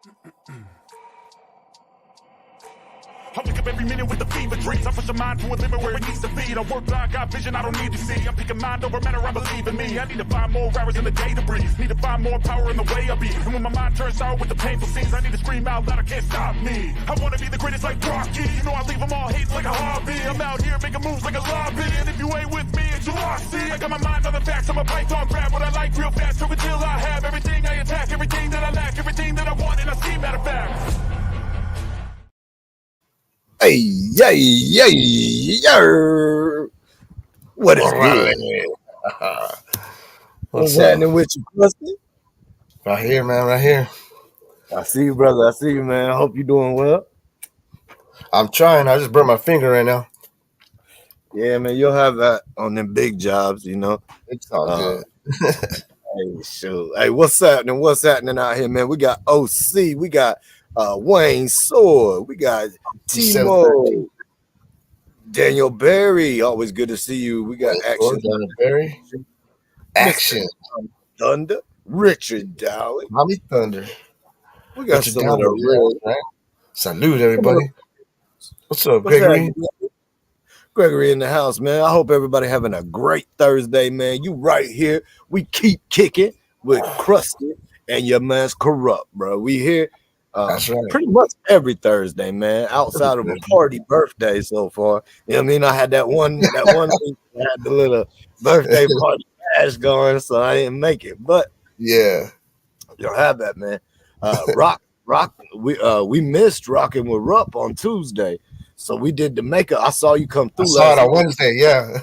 I wake up every minute with the fever dreams. I push a mind to a limit where it needs to feed. I work blind, got vision I don't need to see. I'm picking mind over matter, I believe in me. I need to find more hours in the day to breathe. Need to find more power in the way I be. And when my mind turns sour with the painful scenes, I need to scream out loud, I can't stop me. I wanna be the greatest like Rocky. You know I leave them all hating like a hobby. I'm out here making moves like a lobby. And if you ain't with me, it's you lost. See, I got my mind on the facts. I'm a python, grab what I like real fast. So until I have everything I attack, everything that I lack, everything that I want, and I see, matter of fact. Hey, yeah. What is good? What's happening with you, Krusted? Right here, man, right here. I see you, brother. I see you, man. I hope you're doing well. I'm trying. I just burnt my finger right now. Yeah, man, you'll have that on them big jobs, you know. It's all good. Hey, shoot. Hey, what's happening? What's happening out here, man? We got OC. We got Wayne Sword. We got Timo. Daniel Berry. Always good to see you. We got Action. Daniel Berry. Action. Thunder. Richard Dowling. Mommy Thunder. We got Richard some of the real. Right? Salute, everybody. What's up, Gregory? Gregory in the house, man. I hope everybody having a great Thursday, man. You right here. We keep kicking with Krusted and your man's KRUP, bro. We here That's right. pretty much every Thursday, man. Outside of a party birthday so far. You know what I mean? I had that one week I had the little birthday party bash going, so I didn't make it. But yeah, you'll have that, man. Rock. We missed rocking with Rupp on Tuesday. So we did the makeup. I saw you come through. I saw it on Wednesday. Yeah.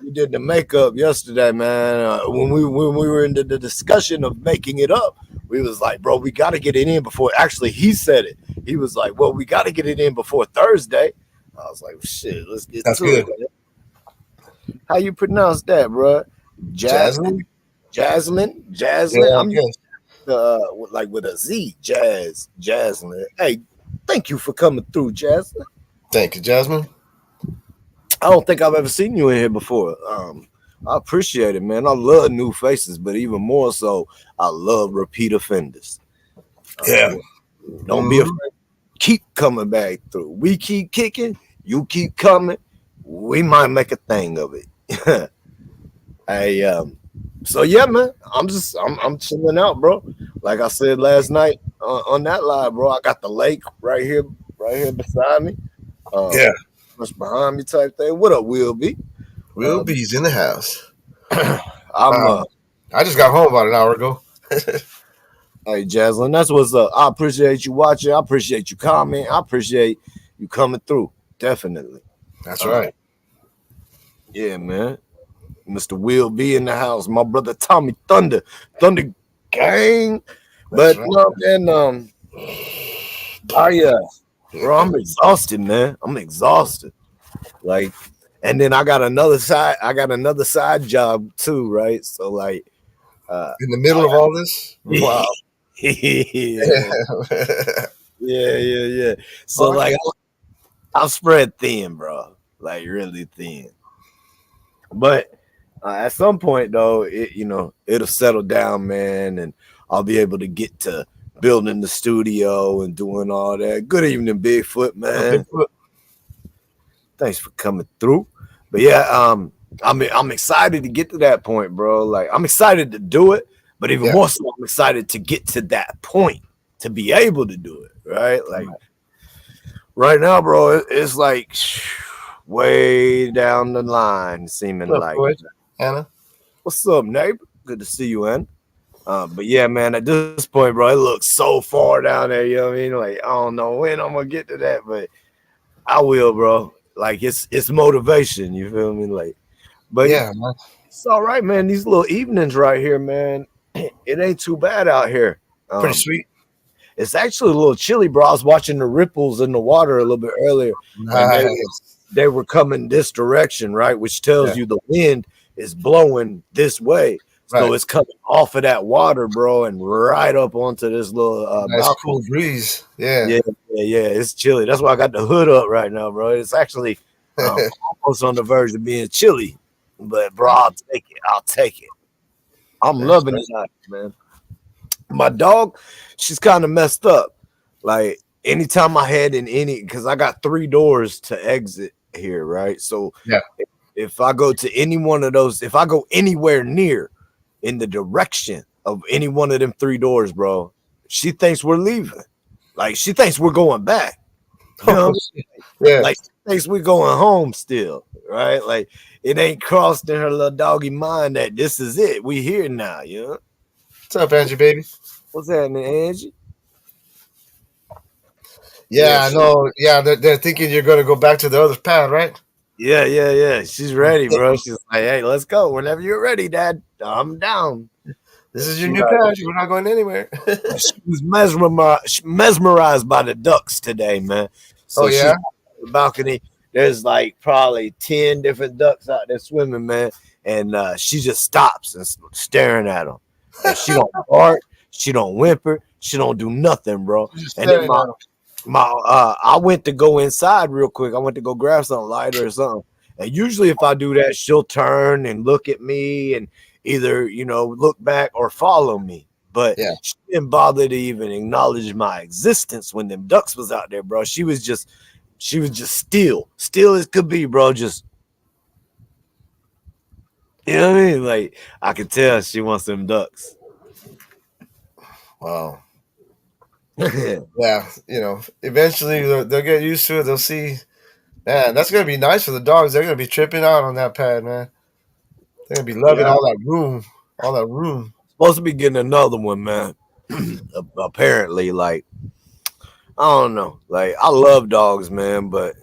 We did the makeup yesterday, man. When we were into the discussion of making it up, we was like, bro, we got to get it in before. Actually, he said it. He was like, well, we got to get it in before Thursday. I was like, shit, let's get That's to good. it. How you pronounce that, bro? Jasmine. Yeah, I'm like with a Z. Jasmine. Hey, thank you for coming through, Jasmine. Thank you, Jasmine. I don't think I've ever seen you in here before. I appreciate it, man. I love new faces, but even more so, I love repeat offenders. Yeah. Don't be afraid. Keep coming back through. We keep kicking. You keep coming. We might make a thing of it. So yeah, man. I'm chilling out, bro. Like I said last night on that live, bro. I got the lake right here beside me. Just behind me type thing. What up, Will B? Will B's in the house. I just got home about an hour ago. Hey, Jaslyn, that's what's up. I appreciate you watching. I appreciate you commenting. I appreciate you coming through. Definitely. That's right. Yeah, man. Mr. Will B in the house. My brother Tommy Thunder Gang. But no, man, bro, I'm exhausted, man. I'm exhausted. Like, and then I got another side job too, right? So like in the middle of all this? Wow. yeah. So like I'm spread thin, bro. Like really thin. But at some point though, it'll settle down, man, and I'll be able to get to building the studio and doing all that. Good evening, Bigfoot, man. Thanks for coming through. But yeah, I'm excited to get to that point, bro. Like I'm excited to do it, but even more so, I'm excited to get to that point to be able to do it, right? Like right now, bro, it's like way down the line, seeming like. Anna, what's up, neighbor? Good to see you, Anna. But yeah, man, at this point, bro, it looks so far down there. You know what I mean? Like I don't know when I'm gonna get to that, but I will, bro. Like it's motivation. You feel me? Like, but yeah, man. It's all right, man. These little evenings right here, man. It ain't too bad out here. Pretty sweet. It's actually a little chilly, bro. I was watching the ripples in the water a little bit earlier. Nice. And they were coming this direction, right? Which tells you the wind is blowing this way. So it's coming off of that water, bro, and right up onto this little nice cool breeze. Yeah. It's chilly. That's why I got the hood up right now, bro. It's actually almost on the verge of being chilly. But bro, I'll take it. I'm loving it, man. My dog, she's kind of messed up. Like anytime I head in any, because I got 3 doors to exit here, right? So Yeah. if I go to any one of those, if I go anywhere near in the direction of any one of them 3 doors, bro, she thinks we're leaving. Like she thinks we're going back. You know, Oh, shit. Yeah. like she thinks we're going home still, right? Like it ain't crossed in her little doggy mind that this is it. We here now, you know. What's up, Angie, baby? What's happening, Angie? Yeah, Yeah, I know. Yeah, they're thinking you're gonna go back to the other path, right? yeah. She's ready, bro. She's like, hey, let's go. Whenever you're ready, Dad. I'm down. This is your She new like, path. We're not going anywhere. she was mesmerized by the ducks today, man. Oh So she's yeah. on the balcony. There's like probably 10 different ducks out there swimming, man. And she just stops and staring at them. And she don't bark, she don't whimper, she don't do nothing, bro. She's just And then staring at him. I went to go inside real quick. I went to go grab something lighter or something. And usually if I do that, she'll turn and look at me and either, look back or follow me. But Yeah. she didn't bother to even acknowledge my existence when them ducks was out there, bro. She was just still as could be, bro. Just, you know what I mean? Like I could tell she wants them ducks. Wow. Yeah, Yeah. Eventually they'll get used to it. They'll see. Man, that's gonna be nice for the dogs. They're gonna be tripping out on that pad, man. They're gonna be loving all that room. All that room. supposed to be getting another one, man. Apparently, like I don't know. Like I love dogs, man, but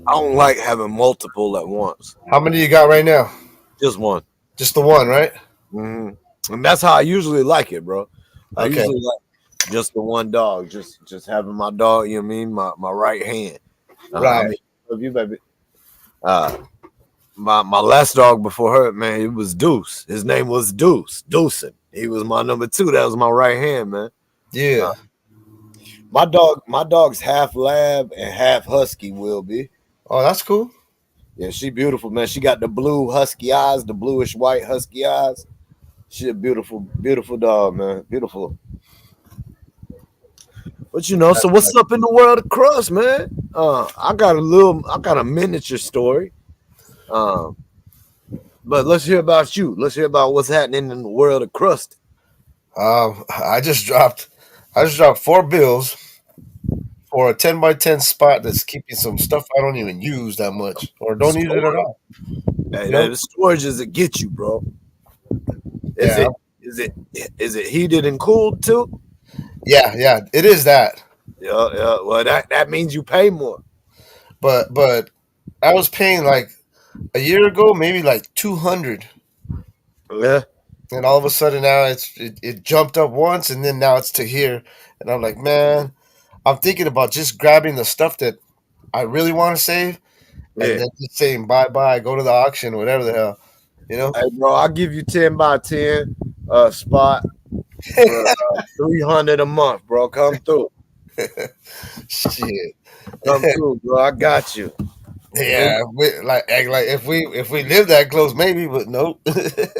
I don't like having multiple at once. How many you got right now? Just one. Just the one, right? hmm And that's how I usually like it, bro. I Okay. usually like just the one dog, just having my dog. You know what I mean? My right hand. I Right. mean, love you, baby. Uh, my last dog before her, man, it was Deuce. His name was Deucin. He was my number 2. That was my right hand, man. Yeah. My dog's half lab and half husky. Will be. Oh, that's cool. Yeah, she beautiful, man. She got the blue husky eyes, the bluish white husky eyes. She a beautiful dog, man. Beautiful. But so what's up in the world of crust, man? I got a miniature story. Um, but let's hear about you. Let's hear about what's happening in the world of crust. I just dropped 4 bills for a 10 by 10 spot that's keeping some stuff I don't even use that much or don't use it at all. Hey, You know? the storage does it get you, bro? Is Yeah. it heated and cooled too? Yeah. It is that. Yeah. Well, that means you pay more. But I was paying like a year ago, maybe like 200. Yeah. And all of a sudden now it jumped up once and then now it's to here. And I'm like, man, I'm thinking about just grabbing the stuff that I really want to save and Yeah. then just saying bye bye, go to the auction, whatever the hell. You know? Hey, bro, I'll give you 10 by 10 spot for 300 a month, bro. Come through. Shit. Come through, bro. I got you. Yeah, act like if we live that close, maybe, but nope.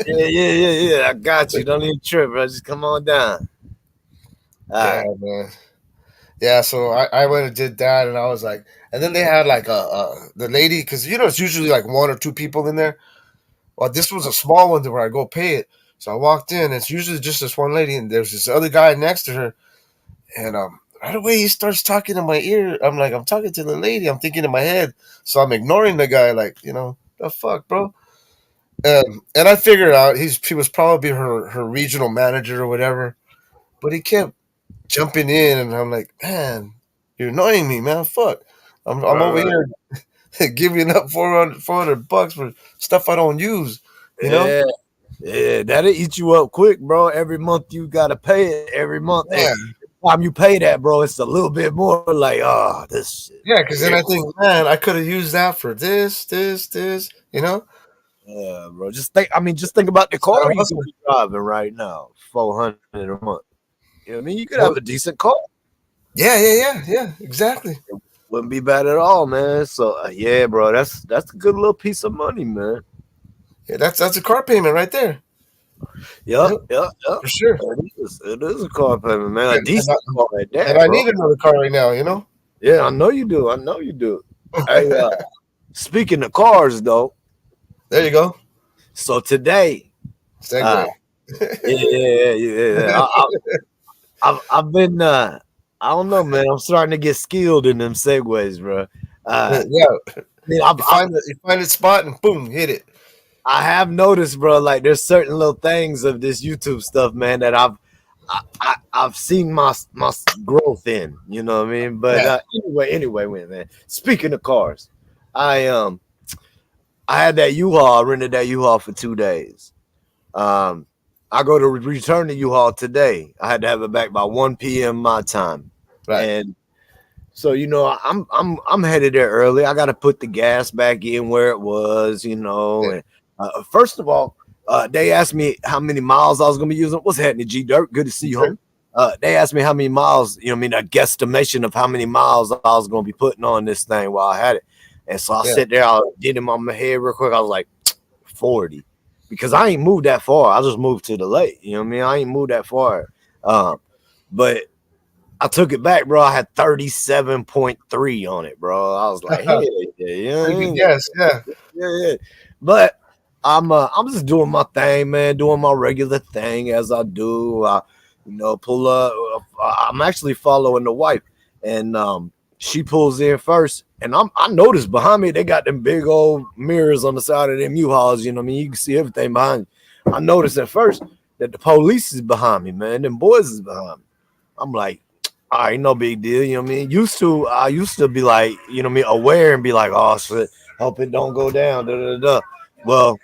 Yeah. I got you. Don't even trip, bro. Just come on down. All Yeah, right. man. Yeah, so I went and did that, and I was like, and then they had like the lady, because it's usually like 1 or 2 people in there. Well, this was a small one to where I go pay it. So I walked in. It's usually just this one lady, and there's this other guy next to her, and right away he starts talking in my ear. I'm like, I'm talking to the lady. I'm thinking in my head, so I'm ignoring the guy, like, the fuck, bro. And I figured out he was probably her regional manager or whatever, but he kept jumping in, and I'm like, man, you're annoying me, man. Fuck, I'm over Right. here giving up 400 bucks for stuff I don't use, you know? Yeah. Yeah. That'll eat you up quick, bro. Every month you got to pay it every month. And Yeah, time you pay that, bro, it's a little bit more like, oh, this shit. yeah. Because then I think, man, I could have used that for this, you know? Yeah, bro. Just think about the car Instead of you could hustling. be driving right now. 400 a month. You know what I mean? You could Well, have a decent car. yeah. Exactly. Wouldn't be bad at all, man. So yeah, bro, that's a good little piece of money, man. Yeah, that's a car payment right there. Yep, Yep, yep, yep. for sure. It is a car payment, man. A And, and, decent car at and that, I bro. need another car right now. You know. Yeah, I know you do. I know you do. Hey, speaking of cars, though, There you go. so today, uh, Segway. yeah. I've been, I don't know, man. I'm starting to get skilled in them segues, bro. Uh, Yeah. yeah, You find its spot and boom, hit it. I have noticed, bro. Like, there's certain little things of this YouTube stuff, man, that I've seen my growth in. You know what I mean? But Yeah. anyway, man. Speaking of cars, I um I had that U-Haul. I rented that U-Haul for 2 days. Um, I go to return the U-Haul today. I had to have it back by 1 p.m. my time, Right. and so I'm headed there early. I got to put the gas back in where it was, Yeah. And first of all, they asked me how many miles I was gonna be using. What's happening, G Dirt? Good to see you, Sure. homie. They asked me how many miles, a guesstimation of how many miles I was gonna be putting on this thing while I had it. And so I Yeah. sit there, I did in my head real quick. I was like 40 because I ain't moved that far. I just moved to the lake. You know what I mean? I ain't moved that far. But I took it back, bro. I had 37.3 on it, bro. I was like, hey, yeah, Pretty good guess. Yeah. yeah. But I'm just doing my thing, man, doing my regular thing as I do. Pull up. I'm actually following the wife, and she pulls in first, and I noticed behind me they got them big old mirrors on the side of them U-Hauls. You know what I mean? You can see everything behind you. I noticed at first that the police is behind me, man. Them boys is behind me. I'm like, all right, no big deal. You know what I mean? I used to be like, you know what I mean, aware and be like, oh shit, hope it don't go down. Da, da, da. Well,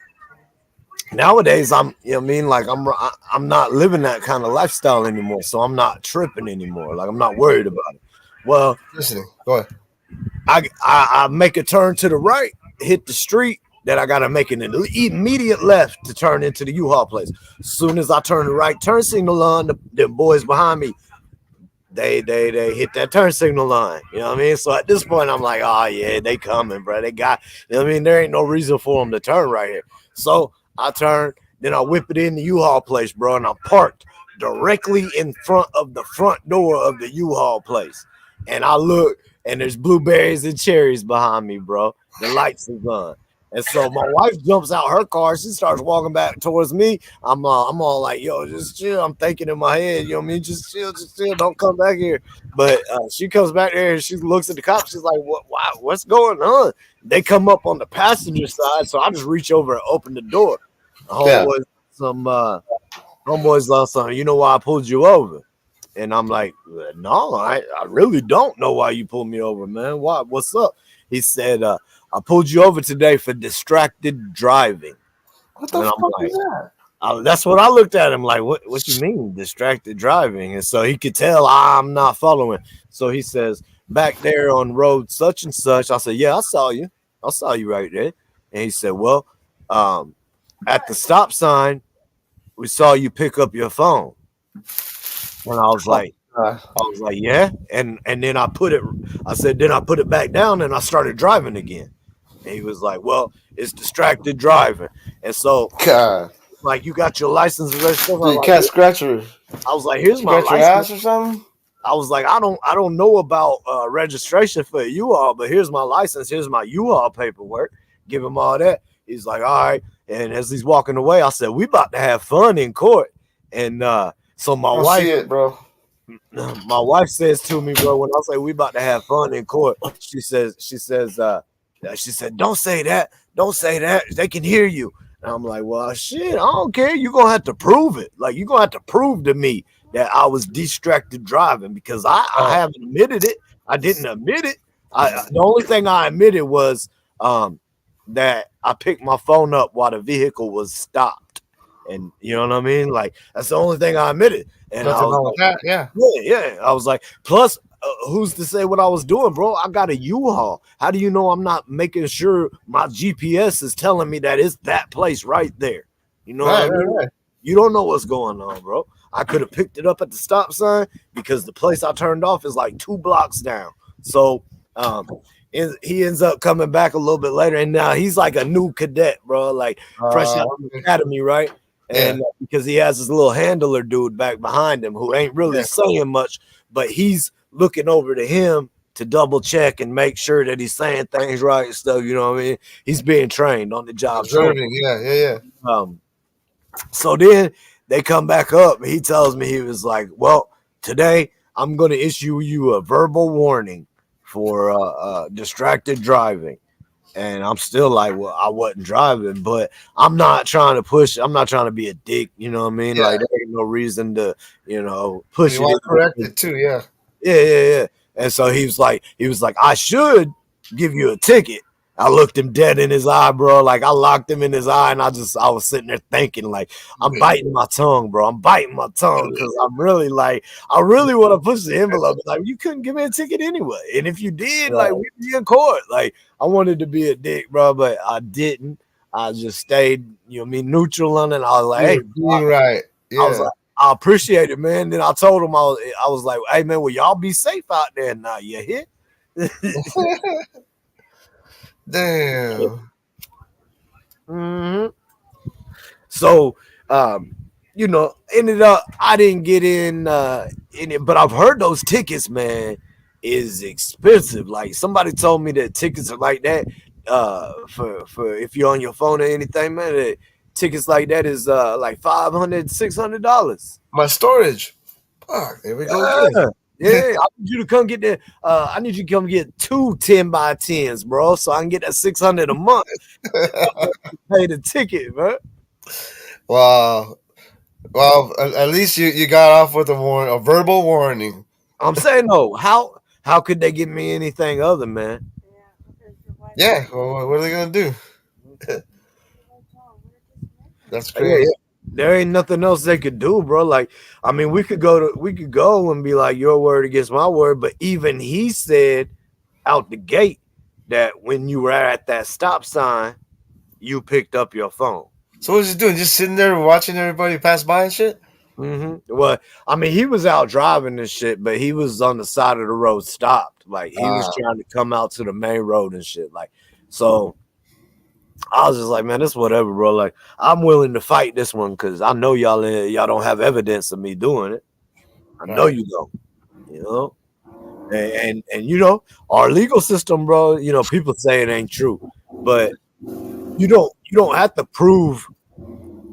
nowadays you know what I mean, like I'm not living that kind of lifestyle anymore, so I'm not tripping anymore. Like I'm not worried about it. Well, Listening. Go ahead. I make a turn to the right, hit the street. That I gotta make an immediate left to turn into the U-Haul place. As soon as I turn the right turn signal on, the boys behind me they hit that turn signal line. You know what I mean? So at this point, I'm like, oh yeah, they coming, bro. They got, you know what I mean? There ain't no reason for them to turn right here. So I turn, then I whip it in the U-Haul place, bro, and I parked directly in front of the front door of the U-Haul place. And I look, and there's blueberries and cherries behind me, bro. The lights is on. And so my wife jumps out her car. She starts walking back towards me. I'm all like, yo, just chill. I'm thinking in my head, you know what I mean? Just chill. Don't come back here. But she comes back there and she looks at the cops. She's like, what? Wow, what's going on? They come up on the passenger side. So I just reach over and open the door. Homeboys, homeboys lost something. You know why I pulled you over? And I'm like, no, I really don't know why you pulled me over, man. Why? What's up? He said, I pulled you over today for distracted driving. What the And I'm fuck like, is that? that's what I looked at him like, what you mean distracted driving? And so he could tell I'm not following. So he says, back there on road such and such. I said, yeah, I saw you. I saw you right there. And he said, well, at the stop sign, we saw you pick up your phone. And I was like, yeah. And then I said, then I put it back down and I started driving again. And he was like, well, it's distracted driving. And so, God. like, you got your license and stuff. You can't scratch her. I was like, here's my Scratch your license. ass or something? I was like, I don't know about registration for U-Haul, but here's my license. Here's my U-Haul paperwork. Give him all that. He's like, all right. And as he's walking away, I said, we about to have fun in court. And so my wife, see it, bro. my wife says to me, bro, when I say we about to have fun in court, she said, don't say that. Don't say that. They can hear you. And I'm like, well, shit, I don't care. You're going to have to prove it. Like, you're going to have to prove to me that I was distracted driving because I haven't admitted it. I didn't admit it. The only thing I admitted was that I picked my phone up while the vehicle was stopped. And you know what I mean? Like, that's the only thing I admitted. And Nothing I was wrong like, with that. Yeah. yeah. I was like, plus, who's to say what I was doing, bro? I got a U-Haul. How do you know I'm not making sure my GPS is telling me that it's that place right there? You know what I mean? Right. You don't know what's going on, bro. I could have picked it up at the stop sign because the place I turned off is like 2 blocks down. So he ends up coming back a little bit later, and now he's like a new cadet, bro, like fresh out of the academy, right? Yeah. and because he has this little handler dude back behind him who ain't really Yeah. saying much, but he's looking over to him to double check and make sure that he's saying things right and stuff. You know what I mean? He's being trained on the job training. Observing. Yeah. Yeah. Yeah. Um, so then they come back up. And he tells me, he was like, "Well, today I'm going to issue you a verbal warning for distracted driving." And I'm still like, well, I wasn't driving, but I'm not trying to push. I'm not trying to be a dick. You know what I mean? Yeah. Like, there ain't no reason to, push You it. want to correct it too. Yeah. Yeah. And so he was like, I should give you a ticket. I looked him dead in his eye, bro. Like, I locked him in his eye, and I was sitting there thinking, like, I'm biting my tongue, bro. I'm biting my tongue because I'm really like, I really want to push the envelope. Like, you couldn't give me a ticket anyway, and if you did, like, we'd be in court. Like, I wanted to be a dick, bro, but I didn't. I just stayed, neutral on it. I was like, hey, Doing right. I was Yeah. like, I appreciate it, man. Then I told him, I was like, hey, man, will y'all be safe out there now? You hit? Damn. Mm-hmm. So, ended up, I didn't get in it, but I've heard those tickets, man, is expensive. Like, somebody told me that tickets are like that for if you're on your phone or anything, man. That tickets like that is like $500-$600. My storage. Fuck, there we go again. Yeah, I need you to come get that. I need you to come get 2 10x10s, bro, so I can get that $600 a month. Pay the ticket, man. Wow. Well, at least you got off with a verbal warning. I'm saying, no. How could they give me anything other, man? Yeah. Well, what are they gonna do? That's Yeah, crazy. there ain't nothing else they could do, bro. Like, I mean, we could go and be like, your word against my word, but even he said out the gate that when you were at that stop sign, you picked up your phone. So what's he doing? Just sitting there watching everybody pass by and shit? Well, I mean, he was out driving and shit, but he was on the side of the road stopped. Like, he was trying to come out to the main road and shit. Like, so I was just like, man, this whatever, bro. Like, I'm willing to fight this one because I know y'all don't have evidence of me doing it. I know you don't. And our legal system, bro. People say it ain't true, but you don't have to prove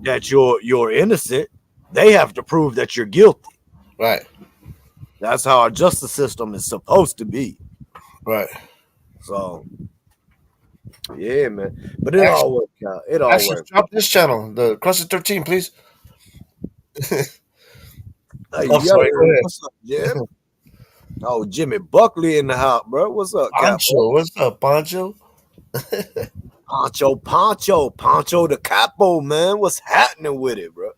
that you're innocent. They have to prove that you're guilty. Right. That's how our justice system is supposed to be. Right. So, yeah, man. But it all worked out. It all worked. Drop this channel, the Krusted 13, please. Hey, sorry, go ahead. What's up, Jim? Oh, Jimmy Buckley in the house, bro. What's up, Pancho? What's up, Pancho? Pancho the Capo, man. What's happening with it, bro?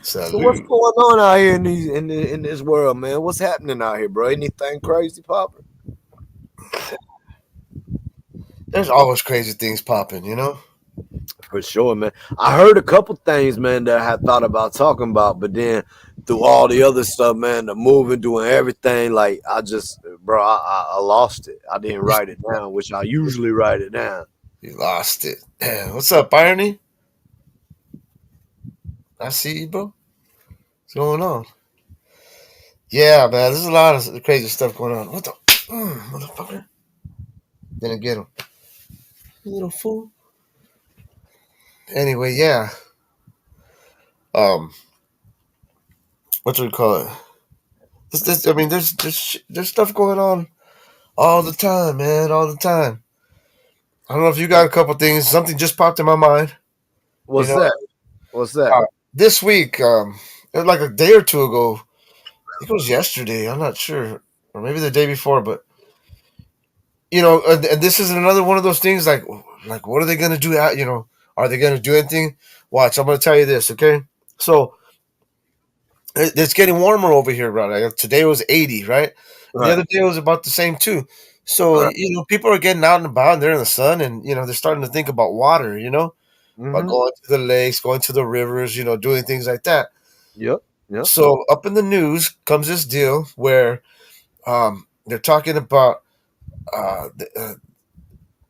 Salute. So what's going on out here in this world, man? What's happening out here, bro? Anything crazy popping? There's always crazy things popping, For sure, man. I heard a couple things, man, that I had thought about talking about, but then through all the other stuff, man, the moving, doing everything, like I lost it. I didn't write it down, which I usually write it down. You lost it. Damn. What's up, Irony? I see you, bro. What's going on? Yeah, man. There's a lot of crazy stuff going on. What the motherfucker? Didn't get him. You little fool. Anyway, yeah. What do we call it? There's stuff going on all the time, man. All the time. I don't know if you got a couple things. Something just popped in my mind. What's that? What's that? This week, it was like a day or two ago. I think it was yesterday. I'm not sure, or maybe the day before. But and this is another one of those things. Like what are they gonna do? Are they gonna do anything? Watch. I'm gonna tell you this. Okay, so it's getting warmer over here, right? Like today was 80, right? Right. The other day was about the same too. So people are getting out and about, and they're in the sun, and they're starting to think about water. About going to the lakes, going to the rivers, doing things like that. Yep. So up in the news comes this deal where they're talking about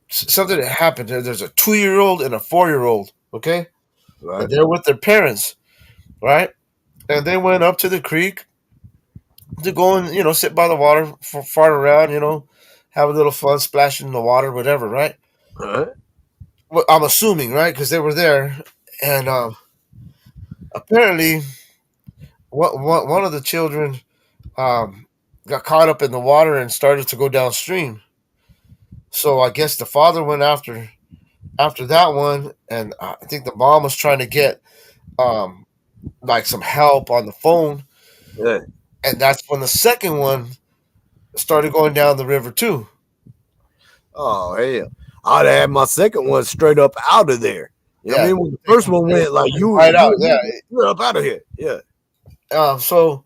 something that happened. There's a 2-year-old and a 4-year-old, okay? Right. And they're with their parents. right? And they went up to the creek to go and sit by the water, fart around, have a little fun, splashing in the water, whatever, right? All right. Well, I'm assuming, right, because they were there, and apparently one of the children um, got caught up in the water and started to go downstream. So I guess the father went after that one, and I think the mom was trying to get um, like some help on the phone, Yeah. and that's when the second one started going down the river too. Oh hell. I'd have had my second one straight up out of there. You know what I Yeah, mean? When the first one they were went like you right out. Yeah. you're up out of here. Yeah. So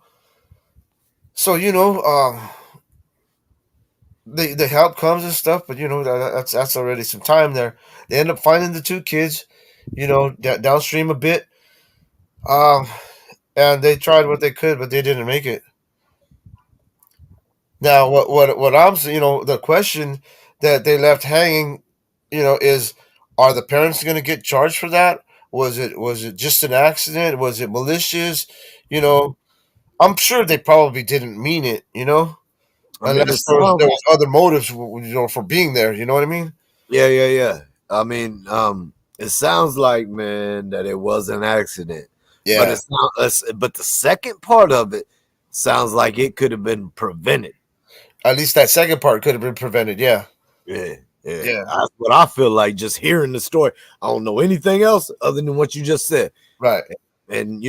the help comes and stuff, but that's already some time there. They end up finding the two kids, downstream a bit, um, and they tried what they could, but they didn't make it. Now, what I'm saying, the question that they left hanging, is are the parents going to get charged for that? Was it just an accident? Was it malicious? You know, I'm sure they probably didn't mean it. I mean it Unless there was sounds there was other motives, for being there. You know what I mean? yeah. I mean, it sounds like, man, that it was an accident. But Yeah. it's not but the second part of it sounds like it could have been prevented. At least that second part could have been prevented. Yeah. Yeah, yeah. Yeah. That's what I feel like just hearing the story. I don't know anything else other than what you just said. Right. And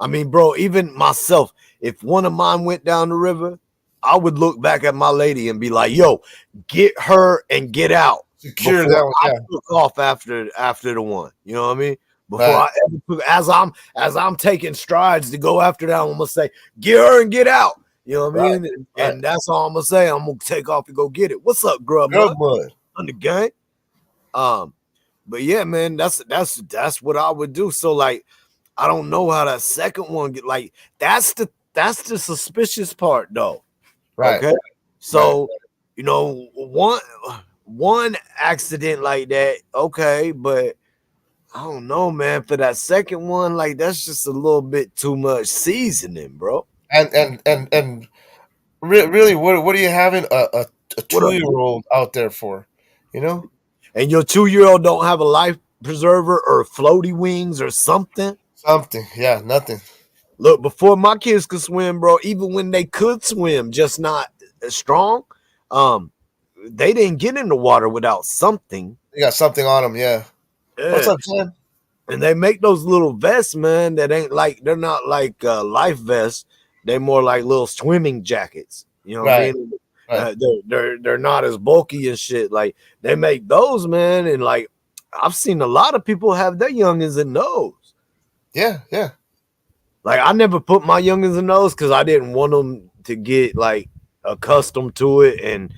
I mean, bro, even myself, if one of mine went down the river, I would look back at my lady and be like, yo, get her and get out Secure before that one. I Yeah. took off after the one. You know what I mean? Before Right. I ever took, as I'm taking strides to go after that, I'm gonna say, get her and get out. You know what I Right. mean? And, Right. and that's all I'm gonna say. I'm gonna take off to go get it. What's up, Grub Good Mud? one. On the gang. Um, but yeah, man, that's what I would do. So like, I don't know how that second one get like that's the suspicious part though. Right. Okay. So, one accident like that, okay, but I don't know, man. For that second one, like that's just a little bit too much seasoning, bro. And really, what are you having a What up? 2-year-old out there for? You know, And your 2-year-old don't have a life preserver or floaty wings or something? something. Yeah. Nothing. Look, before my kids could swim, bro, even when they could swim, just not as strong, um, they didn't get in the water without something. You got something on them. Yeah. What's Yeah. up, Jen? And they make those little vests, man, that ain't like they're not like life vests. They more like little swimming jackets. You know what I Right. mean? Right. They're not as bulky and shit. Like they make those, man, and like I've seen a lot of people have their youngins in those. Yeah. Yeah. Like I never put my youngins in those because I didn't want them to get like accustomed to it and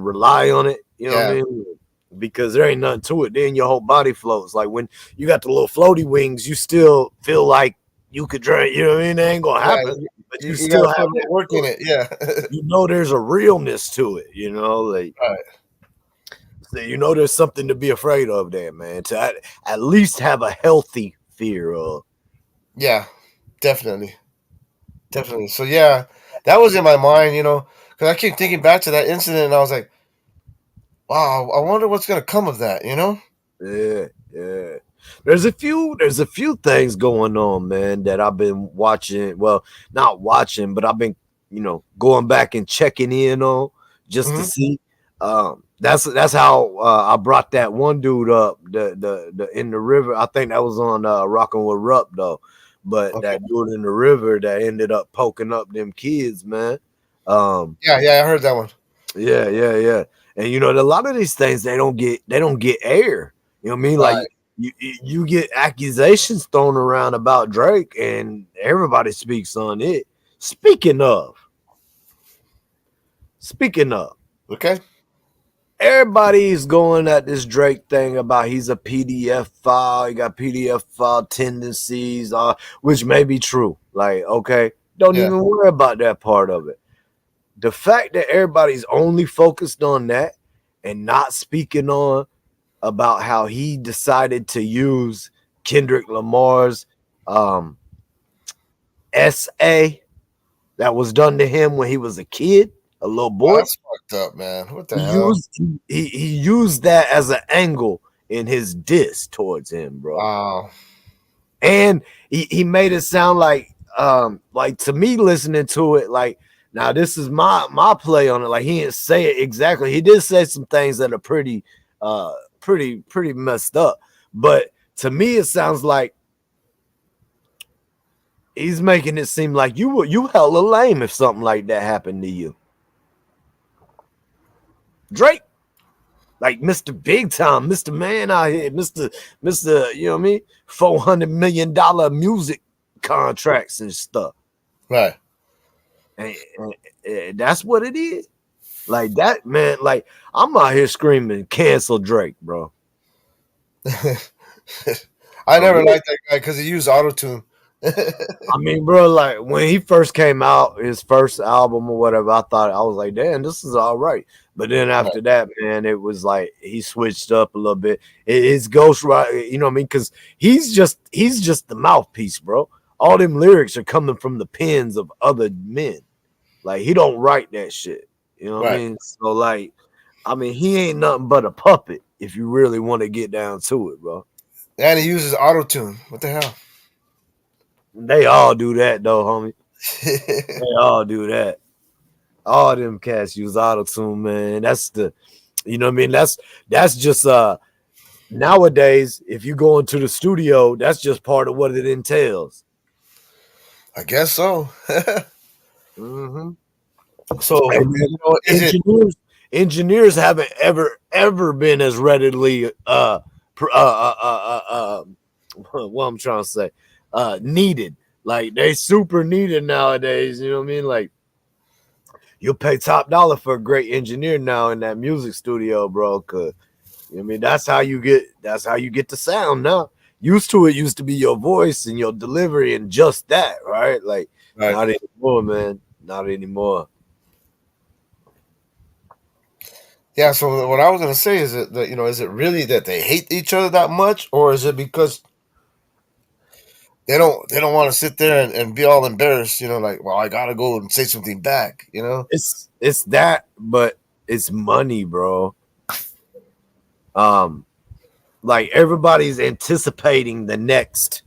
rely on it. You know what I Yeah. mean? Because there ain't nothing to it. Then your whole body floats. Like when you got the little floaty wings, you still feel like you could drink. You know what I mean? They ain't gonna Yeah. happen, but you You still got to have put a little work in it. Yeah. there's a realness to it. Like Right. so there's something to be afraid of there, man. To at least have a healthy fear of. Yeah. Definitely. Definitely. So yeah, that was in my mind. Because I keep thinking back to that incident, and I was like, wow, I wonder what's gonna come of that. Yeah. There's a few things going on, man, that I've been watching. Well, not watching, but I've been, going back and checking in on just to Hmm. see. That's how I brought that one dude up, the in the river. I think that was on Rockin' with Rupp though. But Okay. that dude in the river that ended up poking up them kids, man. Yeah. Yeah. I heard that one. Yeah. And a lot of these things they don't get air. You know what I mean? Right. Like you get accusations thrown around about Drake, and everybody speaks on it. Speaking of, Okay. everybody's going at this Drake thing about he's a PDF file. He got PDF file tendencies, which may be true. Like, okay, don't Yeah. even worry about that part of it. The fact that everybody's only focused on that and not speaking on about how he decided to use Kendrick Lamar's um SA that was done to him when he was a kid, a little Oh, boy. that's fucked up, man. What the He hell? used he used that as an angle in his diss towards him, bro. Wow. And he made it sound like to me listening to it, like now this is my play on it. Like he didn't say it exactly. He did say some things that are pretty messed up. But to me, it sounds like he's making it seem like you hella lame if something like that happened to you. Drake, like Mr. Big Time, Mr. Man out here, Mr. You know what I mean? $400 million music contracts and stuff. Right. And that's what it is. Like that, man. Like I'm out here screaming, cancel Drake, bro. I never liked that guy because he used auto tune. I mean, bro, like when he first came out, his first album or whatever, I was like, damn, this is all right. But then after that, man, it was like he switched up a little bit. His ghost right, you know what I mean? Because he's just the mouthpiece, bro. All them lyrics are coming from the pens of other men. Like he don't write that shit. You know what I Right. mean? So like, I mean, he ain't nothing but a puppet if you really want to get down to it, bro. And he uses auto tune. What the hell? They all do that though, homie. They all do that. All them cats use auto tune, man. That's the, you know what I mean? That's just nowadays. If you go into the studio, that's just part of what it entails. I guess so. Mm-hmm. So And you know, is it engineers haven't ever been as readily what I'm trying to say needed. Like they super needed nowadays. You know what I mean? Like you'll pay top dollar for a great engineer now in that music studio, bro. Cause you know what I mean that's how you get the sound now. Used to be your voice and your delivery and just that, right? Like right? not anymore, man. Not anymore. Yeah. So what I was gonna say is that you know, is it really that they hate each other that much, or is it because they don't want to sit there and be all embarrassed? You know, like, well, I gotta go and say something back. You know. It's that, but it's money, bro. Um, like everybody's anticipating the next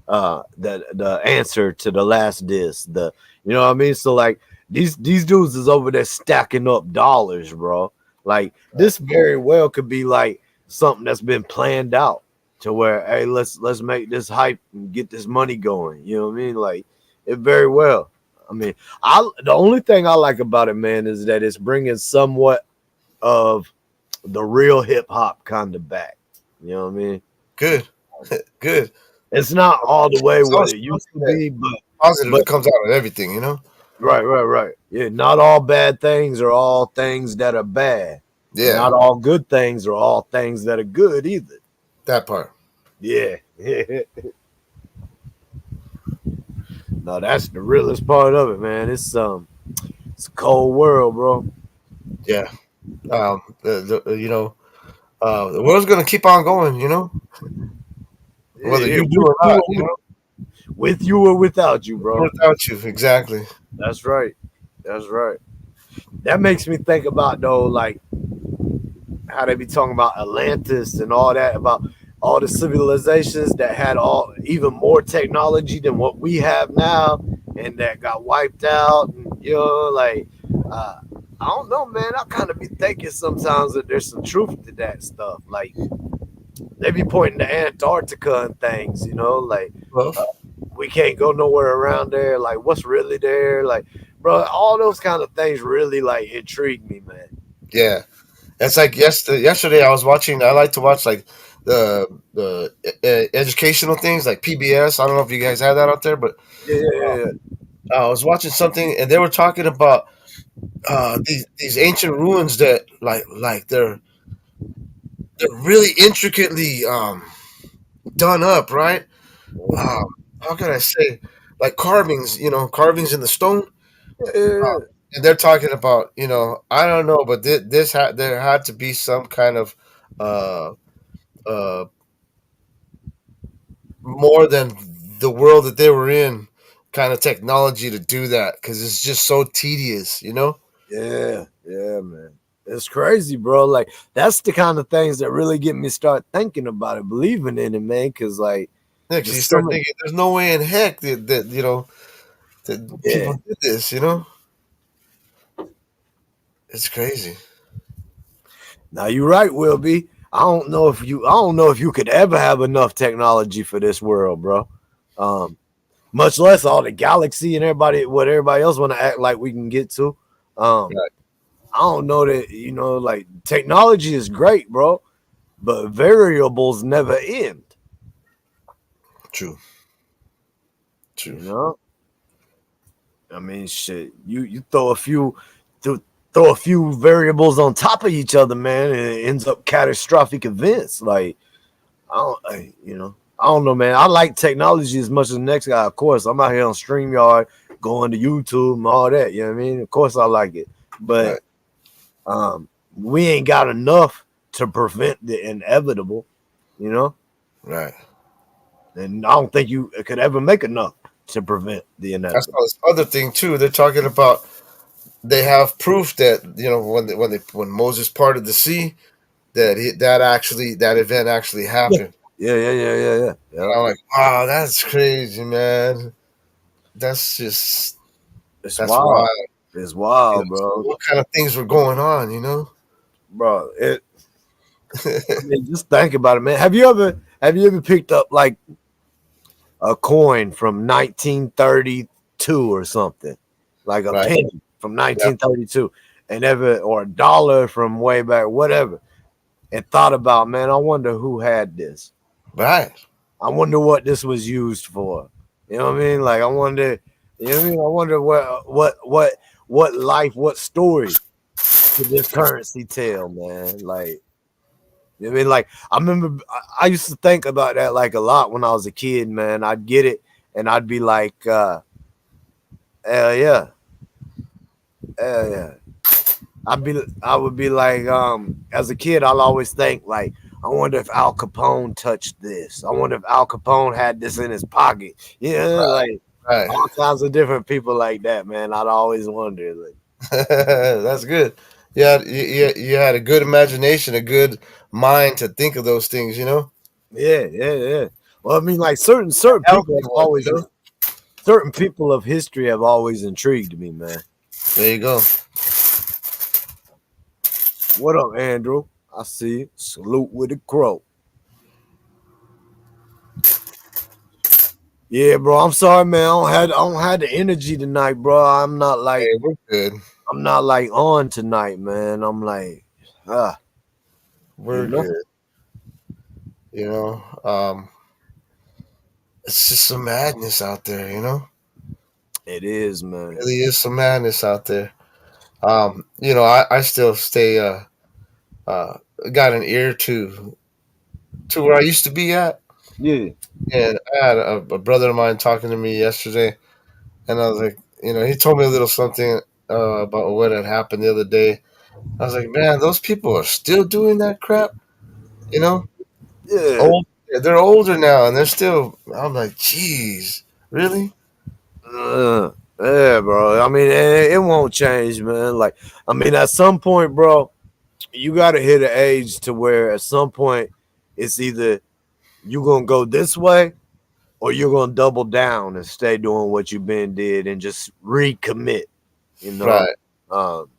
the answer to the last diss. The you know what I mean? So like these dudes is over there stacking up dollars, bro. Like this very well could be like something that's been planned out to where hey let's make this hype and get this money going. You know what I mean? Like it very well. I mean, the only thing I like about it, man, is that it's bringing somewhat of the real hip hop kind of back. You know what I mean? Good. Good. It's not all the way It's what always it used to that be, positive but that comes out of everything. You know. right. Yeah, not all bad things are all things that are bad, and Yeah. not all good things are all things that are good either. That part. Yeah, no, that's the realest part of it, man. It's a cold world, bro. Yeah. You know, the world's gonna keep on going. You know, whether Yeah, you do or not. You know, with you or without you, bro. without you, exactly. That's right. That's right. That makes me think about though, like how they be talking about Atlantis and all that, about all the civilizations that had all even more technology than what we have now, and that got wiped out. And, you know, like I don't know, man. I kind of be thinking sometimes that there's some truth to that stuff. Like they be pointing to Antarctica and things, you know, like Well, we can't go nowhere around there. Like what's really there? Like, bro, all those kind of things really like intrigue me, man. yeah. It's like yesterday I was watching. I like to watch like the educational things like PBS. I don't know if you guys have that out there, but Yeah. I was watching something and they were talking about these ancient ruins that like they're really intricately done up, right? Um, how can I say like carvings? You know, carvings in the stone. Yeah. And they're talking about, you know, I don't know, but there had to be some kind of uh, uh, more than the world that they were in kind of technology to do that because it's just so tedious, you know? Yeah, yeah, man. It's crazy, bro. Like that's the kind of things that really get me start thinking about it, believing in it, man. Cause like Yeah, 'cause you just start some of thinking, there's no way in heck that you know that yeah. people did this, you know? It's crazy. Now you're right, Will be. I don't know if you could ever have enough technology for this world, bro. Um, much less all the galaxy and what everybody else want to act like we can get to. Um, Right. I don't know that, like technology is great, bro, but variables never end, True. True. you know? I mean, shit, you th- throw a few variables on top of each other, man, and it ends up catastrophic events. Like I don't know, man. I like technology as much as the next guy. Of course, I'm out here on StreamYard, going to YouTube and all that. You know what I mean? Of course, I like it, but Right. we ain't got enough to prevent the inevitable. You know, Right. and I don't think you could ever make enough to prevent the That's inevitable. this other thing too. They're talking about they have proof that when Moses parted the sea that that event actually Yeah, happened. yeah, yeah, yeah, yeah, yeah. And Yeah. I'm like, wow, that's crazy, man. That's just It's that's wild. wild. It's You know, wild, so bro. what kind of things were going on, you know? Bro, I mean, just think about it, man. Have you ever picked up like a coin from 1932 or something, like a Right. penny from Yeah. 1932, and or a dollar from way back, whatever, and thought about, man, I wonder who had this. Right. I wonder what this was used for. You know what I mean? Like I wonder, you know what I mean? I wonder what life, what story did this currency tell, man? Like, you know what I mean? Like I remember I used to think about that like a lot when I was a kid, man. I'd get it and I'd be like, hell yeah, hell yeah. I would be like, as a kid, I'll always think like, I wonder if Al Capone touched this. I wonder if Al Capone had this in his pocket. Yeah, like Right. all kinds of different people like that, man. I'd always wonder, like, That's good. Yeah, you had a good imagination, a good mind to think of those things, you know? yeah, yeah, yeah. Well, I mean, like certain Healthy people have one, always you know? certain people of history have always intrigued me, man. There you go. What up, Andrew? I see you. Salute with a crow. Yeah, bro. I'm sorry, man. I don't have the energy tonight, bro. Hey, we're good. I'm not like on tonight, man. I'm like, ah, you We're know, good. You know, it's just some madness out there, you know? it is, man. Really is some madness out there. I still stay uh got an ear to where I used to be at. Yeah, And I had a brother of mine talking to me yesterday, and I was like, he told me a little something about what had happened the other day. I was like, man, those people are still doing that crap, you know? yeah, Old, they're older now, and they're still. I'm like, geez, really? yeah, bro. I mean, it won't change, man. Like, I mean, at some point, bro, you got to hit an age to where at some point it's either you gonna go this way or you're gonna double down and stay doing what you've been did and just recommit. You know, Right. um,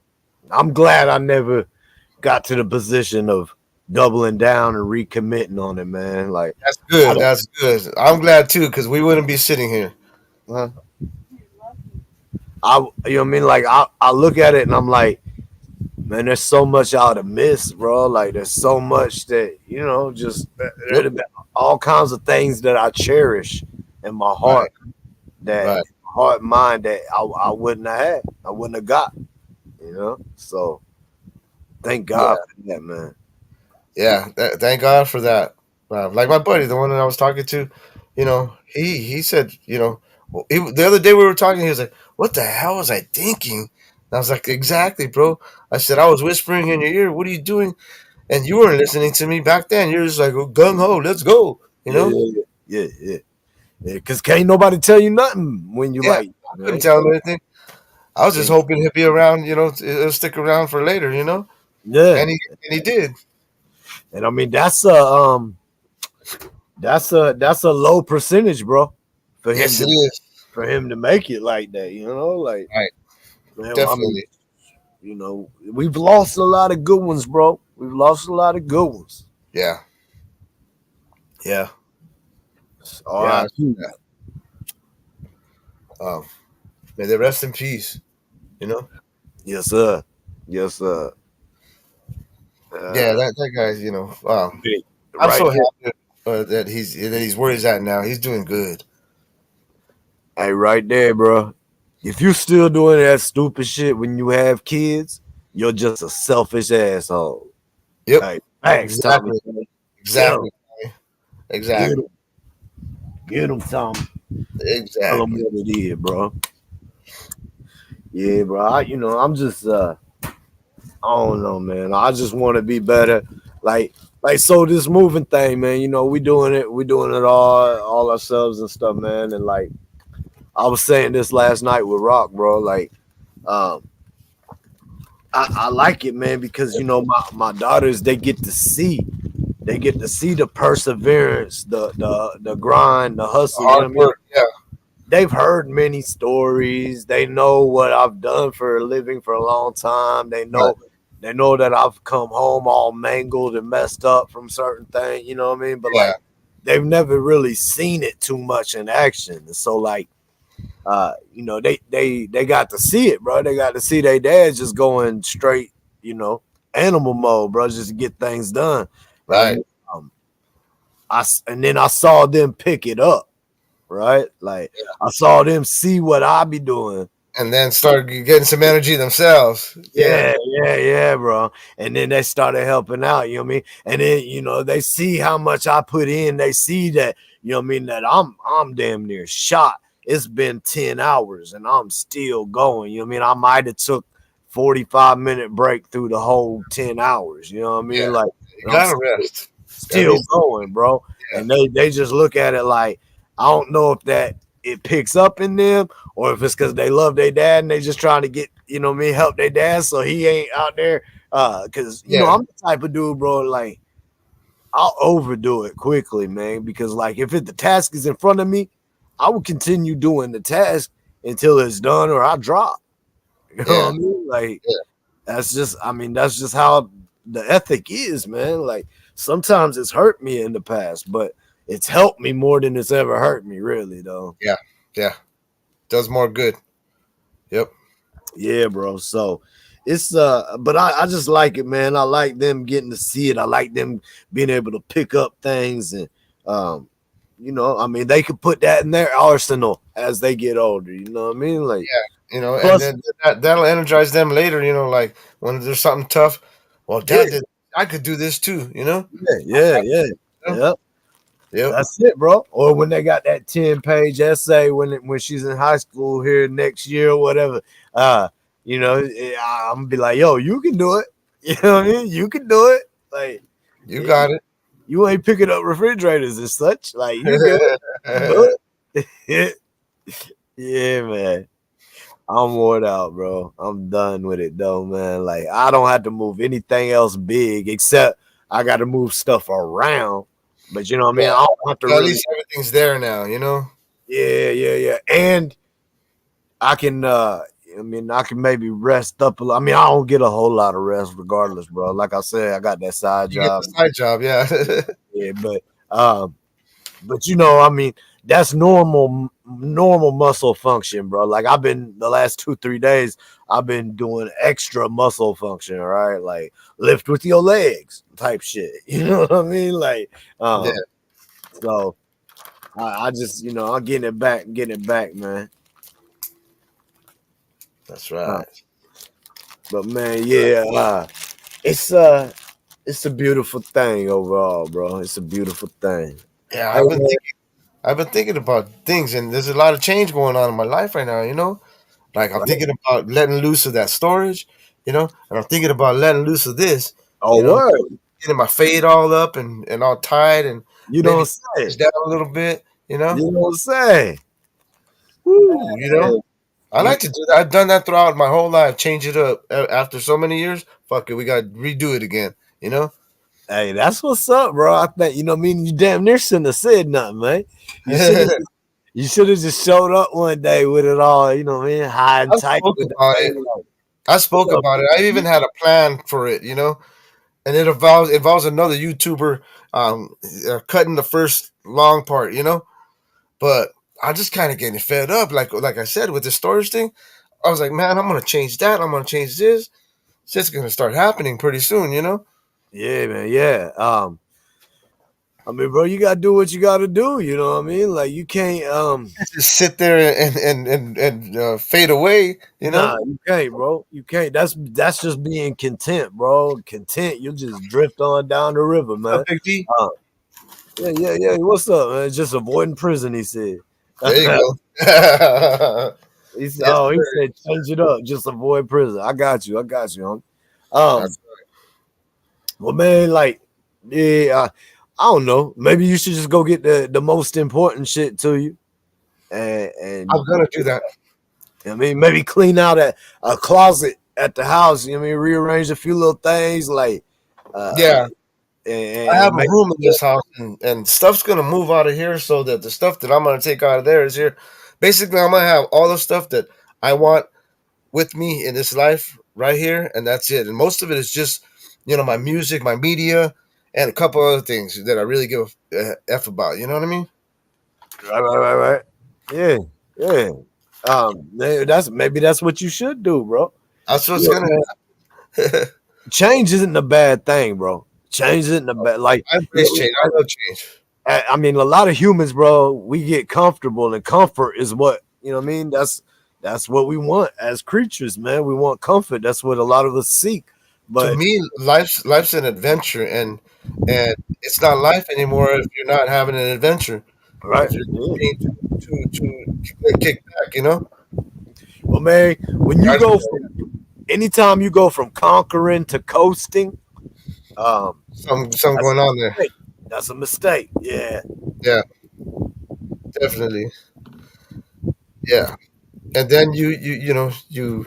I'm glad I never got to the position of doubling down and recommitting on it, man. Like That's I good. don't, That's good. I'm glad too, because we wouldn't be sitting here. huh? You know what I mean? Like I look at it and I'm like, man, there's so much out of miss, bro. Like there's so much that just Yep. there'd have been all kinds of things that I cherish in my Right. heart, that Right. heart mind that I wouldn't have had, I wouldn't have got, So thank Yeah. God for that, man. Yeah. Thank God for that. Like my buddy, the one that I was talking to, he said, the other day we were talking, he was like, "What the hell was I thinking?" And I was like, "Exactly, bro." I said, "I was whispering in your ear. What are you doing?" And you weren't listening to me back then. You're just like, oh, gung ho, let's go. You Yeah, know? yeah, yeah. Because can't nobody tell you nothing when you Yeah, like, I man. couldn't tell him anything. I was just And, hoping he'd be around. It'll stick around for later. yeah, And he did. and I mean that's a low percentage, bro, for him Yes, it to is. make it like that. Like Right, man, I mean, definitely. we've lost a lot of good ones, bro. We've lost a lot of good ones. Yeah, yeah, All yeah. right, Um, may they rest in peace. You know. yes, sir, yes, sir. Yeah, Uh, that guy's. big, I'm right so there. happy that he's where he's at now. He's doing good. Hey, right there, bro. If you still doing that stupid shit when you have kids, you're just a selfish asshole. Yep, Hey, thanks, Tommy. exactly, Get him, exactly, get exactly, him, get him, Tommy. Tell him exactly. what it is, bro. Yeah, bro. I'm just, I don't know, man. I just want to be better. Like, so this moving thing, man. We doing it all ourselves and stuff, man. And like, I was saying this last night with Rock, bro. Like, um, I like it, man, because my daughters they get to see the perseverance, the grind, the hustle. You know Hard what I mean? work. Yeah, They've heard many stories. They know what I've done for a living for a long time. right, They know that I've come home all mangled and messed up from certain things. You know what I mean? But yeah, like, they've never really seen it too much in action. And so like, they got to see it, bro. They got to see their dad just going straight, you know, animal mode, bro, just to get things done. right. And um, and then I saw them pick it up, right? Like I saw them see what I be doing. And then start getting some energy themselves. Yeah, Yeah, bro. And then they started helping out, you know what I mean? And then, they see how much I put in. They see that, you know what I mean, that I'm damn near shot. It's been 10 hours and I'm still going. You know what I mean? I might have took 45-minute break through the whole 10 hours. You know what I yeah. mean? Like, You and I'm gotta rest. Gotta still be. going, bro. Yeah, And they just look at it like, I don't know if that it picks up in them or if it's because they love their dad and they just trying to get, help their dad so he ain't out there. Because yeah, I'm the type of dude, bro, like I'll overdo it quickly, man. Because like if the task is in front of me, I will continue doing the task until it's done or I drop. You know yeah, what I mean? Like yeah, that's just how the ethic is, man. Like sometimes it's hurt me in the past, but it's helped me more than it's ever hurt me, really, though. yeah, yeah. Does more good. Yep. Yeah, bro. So it's but I just like it, man. I like them getting to see it. I like them being able to pick up things and um, I mean they could put that in their arsenal as they get older, you know what I mean? Like And plus then that'll energize them later. Like when there's something tough. Well, yeah, Dad did. I could do this too. yeah. You know? Yep. Yep. That's it, bro. Or when they got that 10-page essay when she's in high school here next year or whatever. I'm gonna be like, yo, you can do it. You know what I mean? You can do it. Like You got you ain't picking up refrigerators and such. Like you good. You it. good. Yeah, man. I'm worn out, bro. I'm done with it though, man. Like I don't have to move anything else big except I got to move stuff around. But you know what I mean? I don't have to At really. least everything's there now. Yeah. And I can I can maybe rest up a lot. I mean, I don't get a whole lot of rest regardless, bro. Like I said, I got that side You get the job. side job. Yeah. Yeah, but I mean, that's normal muscle function, bro. Like I've been the last 2-3 days, I've been doing extra muscle function, all right? Like lift with your legs type shit. You know what I mean? Like Yeah. so I just I'm getting it back, man. That's Uh, right. but man, yeah, it's it's a beautiful thing overall, bro. It's a beautiful thing. Yeah. Hey, man, I've been thinking about things, and there's a lot of change going on in my life right now. Like I'm right? thinking about letting loose of that storage. And I'm thinking about letting loose of this. Oh, You know, word. getting my fade all up and all tied, and You maybe don't say. change that a little bit, you know. You don't say. Woo, you know. I Yeah. like to do that. I've done that throughout my whole life. Change it up after so many years. Fuck it, we got to redo it again. You know. Hey, that's what's up, bro. I think you know. What I mean, you damn near shouldn't have said nothing, man. You should have. You should have just showed up one day with it all. You know what I mean? High and I tight spoke with the about it. thing. Like, I spoke what's up, about it. I even had a plan for it. You know, and it involves another YouTuber cutting the first long part. You know, but I just kind of getting fed up. Like I said with the storage thing, I was like, man, I'm gonna change that. I'm gonna change this. It's just gonna start happening pretty soon. You know. yeah, man. Yeah. I mean, bro, you gotta do what you gotta do. You know what I mean? Like, you can't. Just sit there and fade away. You know. Nah, you can't, bro. You can't. That's just being content, bro. Content. You just drift on down the river, What's up, man. Big D? Uh, yeah, yeah, yeah. What's up, man? Just avoiding prison, he said. There you go. He said, Yes, oh, he sir. said, change it up. Just avoid prison. I got you. I got you, homie. Um, That's- well, man, like, yeah, I don't know. Maybe you should just go get the most important shit to you, and I'm gonna do that. I mean, maybe clean out a closet at the house. You know what I mean, rearrange a few little things, like, Yeah, I have and a make room in this house, and stuff's gonna move out of here, so that the stuff that I'm gonna take out of there is here. Basically, I'm gonna have all the stuff that I want with me in this life right here, and that's it. And most of it is just, my music, my media, and a couple other things that I really give a f about. You know what I mean? right. Yeah, yeah. Maybe that's what you should do, bro. That's what's Look, gonna. man, change isn't a bad thing, bro. Change isn't a bad like. I embrace change. I love change. I mean, a lot of humans, bro, we get comfortable, and comfort is what you know. What I mean, that's what we want as creatures, man. We want comfort. That's what a lot of us seek. To But me, life's an adventure, and it's not life anymore if you're not having an adventure. right, If you're yeah. being too kick back, Well, man, when you I, go from anytime you go from conquering to coasting, some that's going a on there. mistake. That's a mistake. Yeah, Yeah, definitely. Yeah, and then you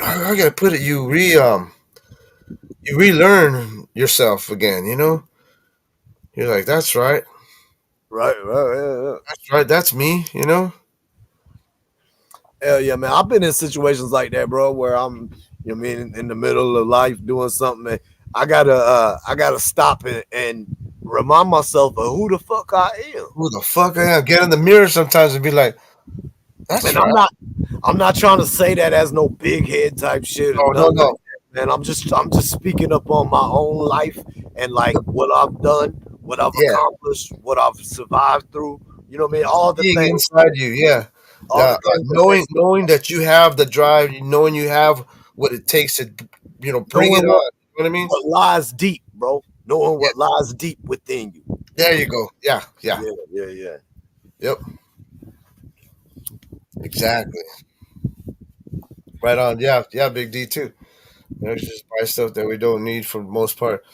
I gotta put it. You relearn yourself again. You're like, that's right, right. Yeah, yeah. that's right, that's me. Hell yeah, man. I've been in situations like that, bro, where I'm, you know, what I mean, in the middle of life doing something, and I gotta stop and remind myself of who the fuck I am. Who the fuck I am? Get in the mirror sometimes and be like, that's And right. I'm not trying to say that as no big head type shit or No, no, nothing like no. that, man. I'm just speaking up on my own life and like what I've done, what I've Yeah, accomplished, what I've survived through. You know what I mean? being inside you. Yeah, All the things that knowing makes knowing that you have the drive, knowing you have what it takes to, bring it knowing on. You know what I mean? what lies deep, bro. Knowing what lies deep within you. There you go. Yeah, yeah. Yeah, yeah, yeah. Yep. Exactly. Right on. Yeah, yeah. Big D too. Just buy stuff that we don't need for the most part.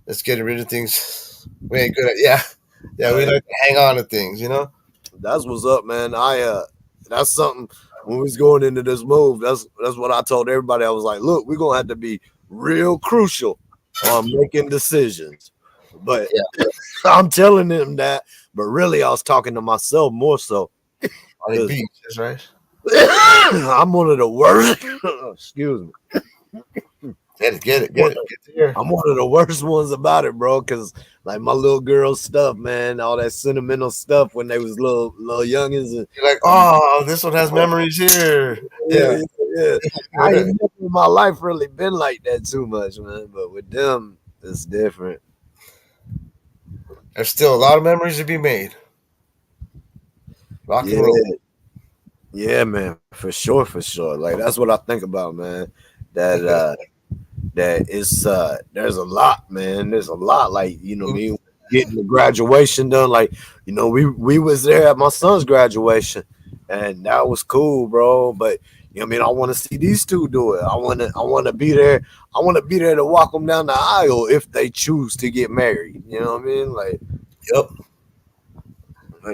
Let's get rid of things we ain't good at. Yeah, yeah. We Hey, like to hang on to things. that's what's up, man. That's something when we was going into this move. That's what I told everybody. I was like, look, we're gonna have to be real crucial on making decisions. But Yeah. I'm telling them that, but really I was talking to myself more so. On the beach. That's right. I'm one of the worst. Excuse me. Get it there. I'm one of the worst ones about it, bro. Cause like my little girl stuff, man, all that sentimental stuff when they was little youngins, and You're like, oh, this one has memories here. yeah, Yeah. yeah. I ain't never in my life really been like that too much, man. But with them, it's different. There's still a lot of memories to be made. Rock and Yeah, roll. yeah, man, for sure, for sure. Like that's what I think about, man. That that it's there's a lot, man. There's a lot. Like, you know, me getting the graduation done. Like, you know, we was there at my son's graduation, and that was cool, bro. But You know what I mean? I want to see these two do it. I want to be there. I want to be there to walk them down the aisle if they choose to get married. You know what I mean? Yep.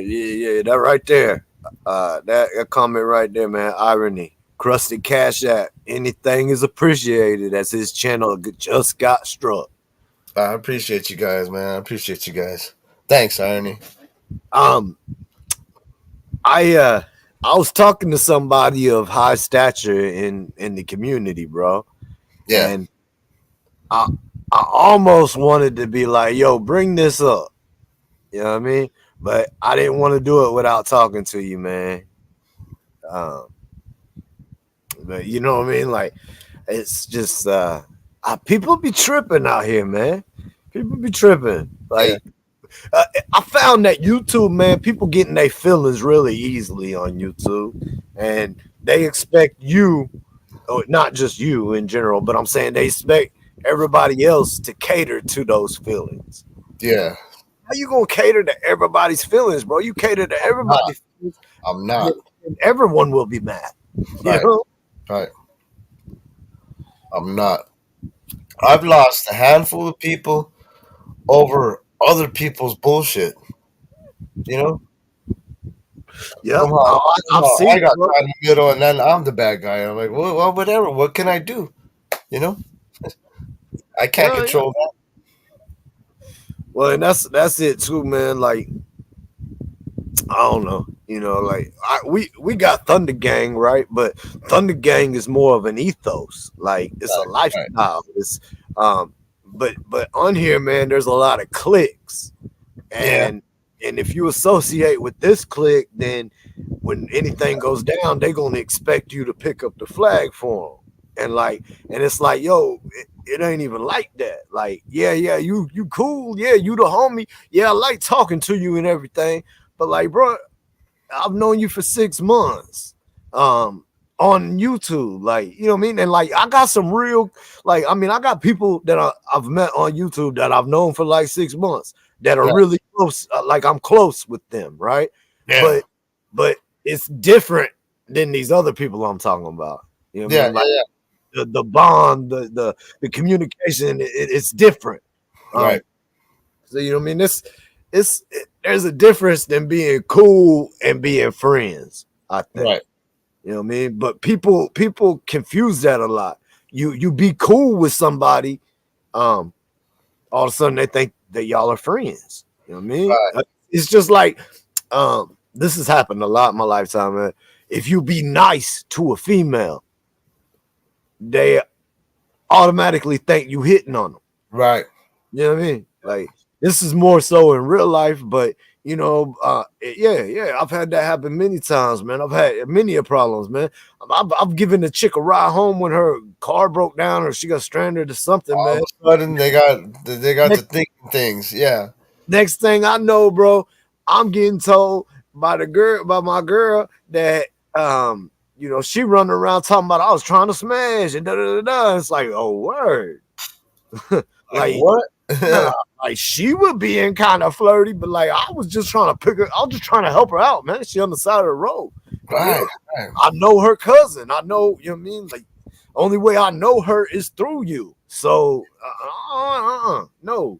Yeah, that right there. That comment right there, man. Irony. Krusted Cash App. Anything is appreciated as his channel just got struck. I appreciate you guys, man. I appreciate you guys. Thanks, Irony. Um, I was talking to somebody of high stature in the community, bro, Yeah. and I I almost wanted to be like, "Yo, bring this up." You know what I mean? But I didn't want to do it without talking to you, man. Um, but you know what I mean? Like, it's just people be tripping out here, man. People be tripping. Yeah. I found that YouTube, man, people getting their feelings really easily on YouTube, and they expect you, or not just you in general, but I'm saying they expect everybody else to cater to those feelings. Yeah. How you gonna cater to everybody's feelings, bro? You cater to everybody's feelings, I'm not. and everyone will be mad. Right. You know? Right. I'm not. I've lost a handful of people over other people's bullshit. You know? Yep. Somehow, I've somehow seen I it, got bro. caught in the middle, and then I'm the bad guy. I'm like, well, whatever. What can I do? You know? I can't Yeah. control that. Well, and that's it too, man. Like, I don't know, like we got Thunder Gang, right? But Thunder Gang is more of an ethos, like it's a Right. lifestyle. It's but on here, man, there's a lot of cliques, Yeah. and if you associate with this clique, then when anything goes down, they're gonna expect you to pick up the flag for them, and it's like, yo, it ain't even like that. Like, yeah, you cool, yeah, you the homie, yeah, I like talking to you and everything. But like, bro, I've known you for 6 months on YouTube. Like, you know what I mean? And like, I got some real, like, I mean, I got people that I've met on YouTube that I've known for like 6 months that are Yeah. really close. Like, I'm close with them, right? Yeah. But it's different than these other people I'm talking about. You know what I Yeah. mean? Like, Yeah. the bond, the communication, it's different. Right. So you know what I mean? There's a difference than being cool and being friends, I think. Right. You know what I mean? But people confuse that a lot. You be cool with somebody, all of a sudden they think that y'all are friends. You know what I mean? Right. It's just like this has happened a lot in my lifetime, man. If you be nice to a female, they automatically think you hitting on them. Right. You know what I mean? Like, this is more so in real life, but yeah, I've had that happen many times, man. I've had many problems, man. I've given the chick a ride home when her car broke down or she got stranded or something, All man. of a sudden, they got to thinking things. Yeah. Next thing I know, bro, I'm getting told by my girl that she running around talking about I was trying to smash and da da da da. It's like, oh word. Like what? Nah, like she would being kind of flirty, but like I was just trying to pick her. I was just trying to help her out, man. She on the side of the road. Right. I know her cousin. I know, you know what I mean? Like, only way I know her is through you. So, no.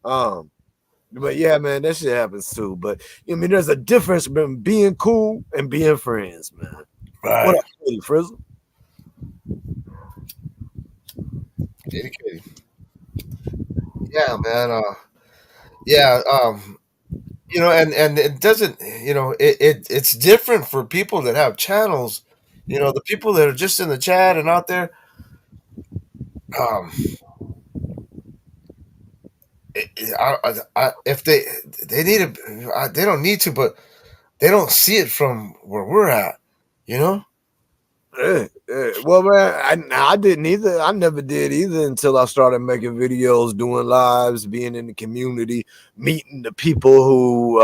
But yeah, man, that shit happens too. But you know what I mean, there's a difference between being cool and being friends, man. Right. What up, Katie Frizzle? Katie. Yeah, man. Yeah. And it doesn't. It's different for people that have channels. The people that are just in the chat and out there. If they need to, they don't need to, but they don't see it from where we're at. Well, man, I didn't either. I never did either until I started making videos, doing lives, being in the community, meeting the people who,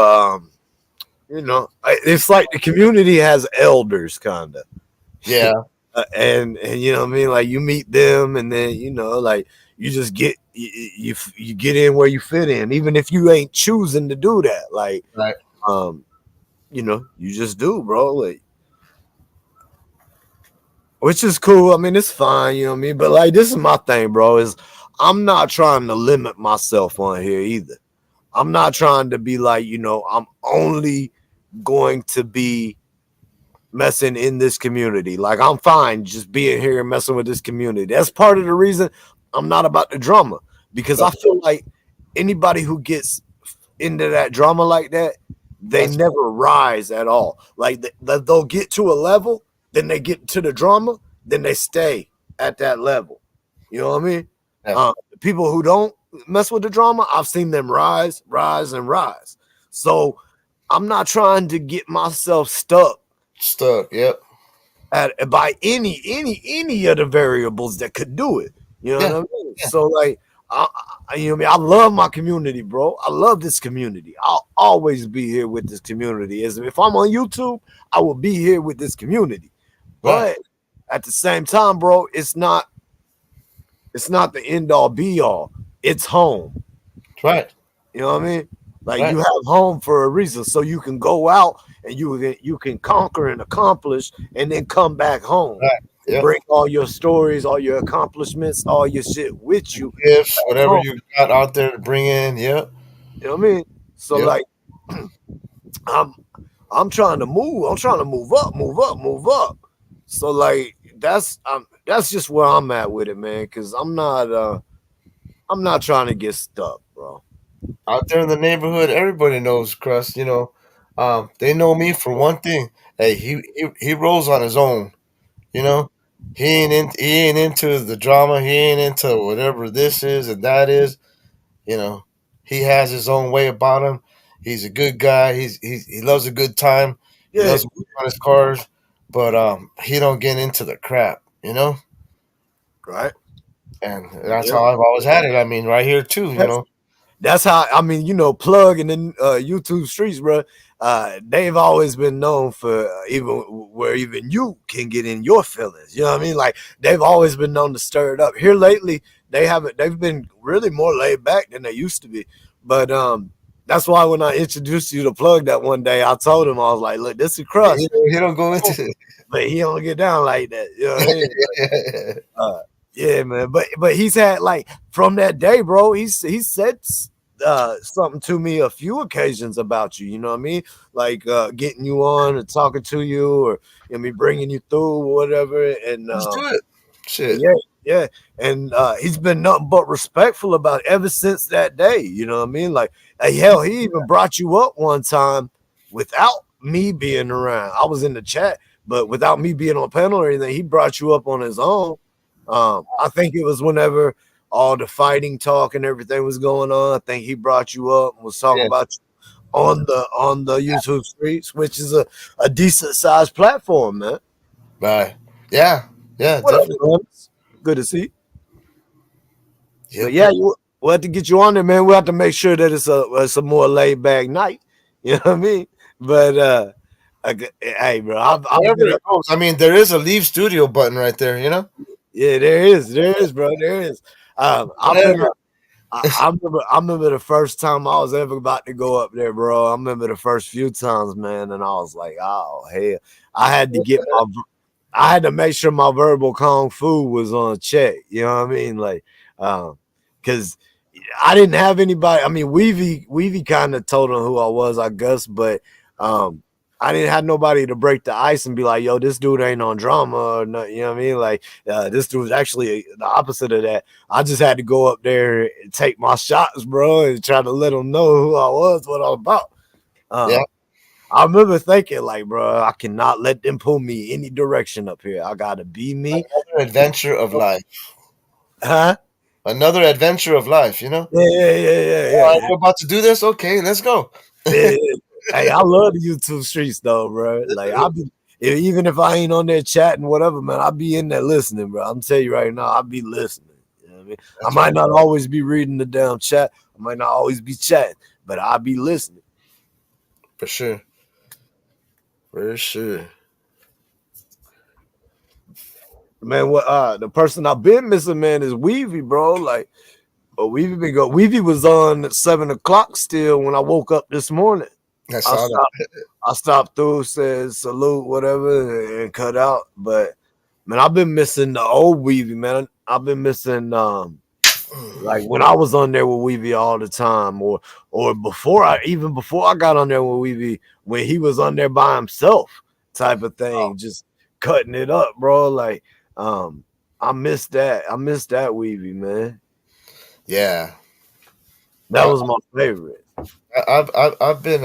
it's like the community has elders, kind of. Yeah. And you know what I mean? Like, you meet them, and then like you just get you get in where you fit in, even if you ain't choosing to do that. Like, Right. You just do, bro. Like, which is cool. I mean, it's fine, you know what I mean. But like, this is my thing, bro. Is I'm not trying to limit myself on here either. I'm not trying to be like, I'm only going to be messing in this community. Like, I'm fine just being here and messing with this community. That's part of the reason I'm not about the drama, because I feel like anybody who gets into that drama like that, they That's never rise at all. Like, they'll get to a level, then they get to the drama, then they stay at that level. You know what I mean? yeah, People who don't mess with the drama, I've seen them rise, rise, and rise. So I'm not trying to get myself stuck stuck. Yep. at by any of the variables that could do it. You know Yeah. what I mean? Yeah. So like, you know what I mean? I love my community, bro. I love this community. I'll always be here with this community. As if I'm on YouTube, I will be here with this community. Right. But at the same time, bro, it's not the end all be all. It's home. Right. You know what I mean? Like, Right. you have home for a reason, so you can go out and you can conquer and accomplish, and then come back home Right. and Yep. bring all your stories, all your accomplishments, all your shit with you. Gifts, whatever Home. you got out there to bring in. Yep. You know what I mean? So Yep. like, I'm I'm trying to move. I'm trying to move up, move up, move up. So like, that's just where I'm at with it, man. Because I'm not trying to get stuck, bro. Out there in the neighborhood, everybody knows Crust. They know me for one thing. Hey, he rolls on his own. You know, he ain't into the drama. He ain't into whatever this is and that is. You know, he has his own way about him. He's a good guy. He loves a good time. He Yeah, loves working on his cars, but he don't get into the crap. right. And that's Yeah. how I've always had it. I mean, right here too. That's how, I mean, Plug and then YouTube streets, bro. They've always been known for even where even you can get in your feelings. You know what I mean? Like, they've always been known to stir it up. Here lately, they haven't. They've been really more laid back than they used to be. But that's why when I introduced you to Plug that one day, I told him, I was like, "Look, this is Crust, He don't go into it. but he don't get down like that." You know what I mean? Yeah. Uh, yeah, man. But he's had, like, from that day, bro. He said something to me a few occasions about you. You know what I mean? Like, getting you on and talking to you, or me bringing you through or whatever. And Let's do it. Shit. yeah, yeah. And he's been nothing but respectful about it ever since that day. You know what I mean? Like, hell, he even brought you up one time without me being around. I was in the chat, but without me being on panel or anything, he brought you up on his own. I think it was whenever all the fighting talk and everything was going on. I think he brought you up and was talking Yeah. about you on the YouTube streets, which is a decent sized platform, man. Bye. Yeah. Yeah. What up, Definitely. man? Good to see. But Yep. yeah, we'll have to get you on there, man. We'll have to make sure that it's a more laid back night. You know what I mean? But hey, bro, Wherever it goes. I mean, there is a leave studio button right there. yeah, there is, bro, there is. I remember, I remember the first time I was ever about to go up there, bro. I remember the first few times, man, and I was like, oh hell, I had to get I had to make sure my verbal kung fu was on check. You know what I mean? Like, because I didn't have anybody. I mean, Weavy kind of told him who I was, I guess, but I didn't have nobody to break the ice and be like, yo, this dude ain't on drama or nothing. You know what I mean? Like, this dude was actually the opposite of that. I just had to go up there and take my shots, bro, and try to let them know who I was, what I was about. Yeah. I remember thinking, like, bro, I cannot let them pull me any direction up here. I gotta be me. Another adventure of life. Huh? Another adventure of life. Yeah, yeah, yeah, All right, yeah. we're about to do this. Okay, let's go. Yeah. Hey, I love the YouTube streets though, bro. Like, I'll be, even if I ain't on there chatting, whatever, man, I'll be in there listening, bro. I'm telling you right now, I'll be listening. You know what I mean? I might not always be reading the damn chat. I might not always be chatting, but I'll be listening. For sure. For sure. Man, what the person I've been missing, man, is Weavy, bro. Like, Weavy was on at 7 o'clock still when I woke up this morning. I saw that. I stopped through, said salute, whatever, and cut out. But Man, I've been missing the old Weavy, man. I've been missing like when I was on there with Weavy all the time, or before I got on there with Weavy when he was on there by himself, type of thing, just cutting it up, bro. Like, I miss that. I miss that Weavy, man. Yeah, That was my favorite. I've been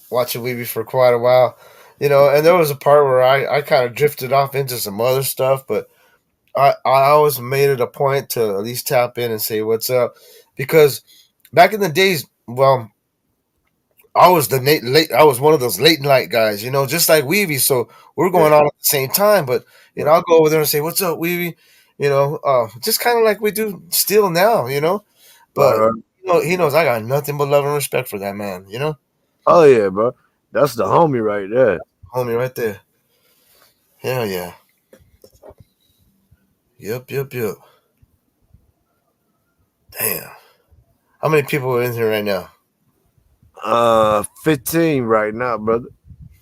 watching Weeby for quite a while, you know, and there was a part where I kind of drifted off into some other stuff, but I always made it a point to at least tap in and say what's up, because back in the days, well, I was I was one of those late night guys, you know, just like Weeby. So we're going on at the same time, but you know, I'll go over there and say, "What's up, Weeby?" You know, just kind of like we do still now, you know. But Right. you know, he knows I got nothing but love and respect for that man, you know. Oh yeah, bro. That's the homie right there. Homie right there. Hell yeah. Yep. Damn. How many people are in here right now? 15 right now, brother.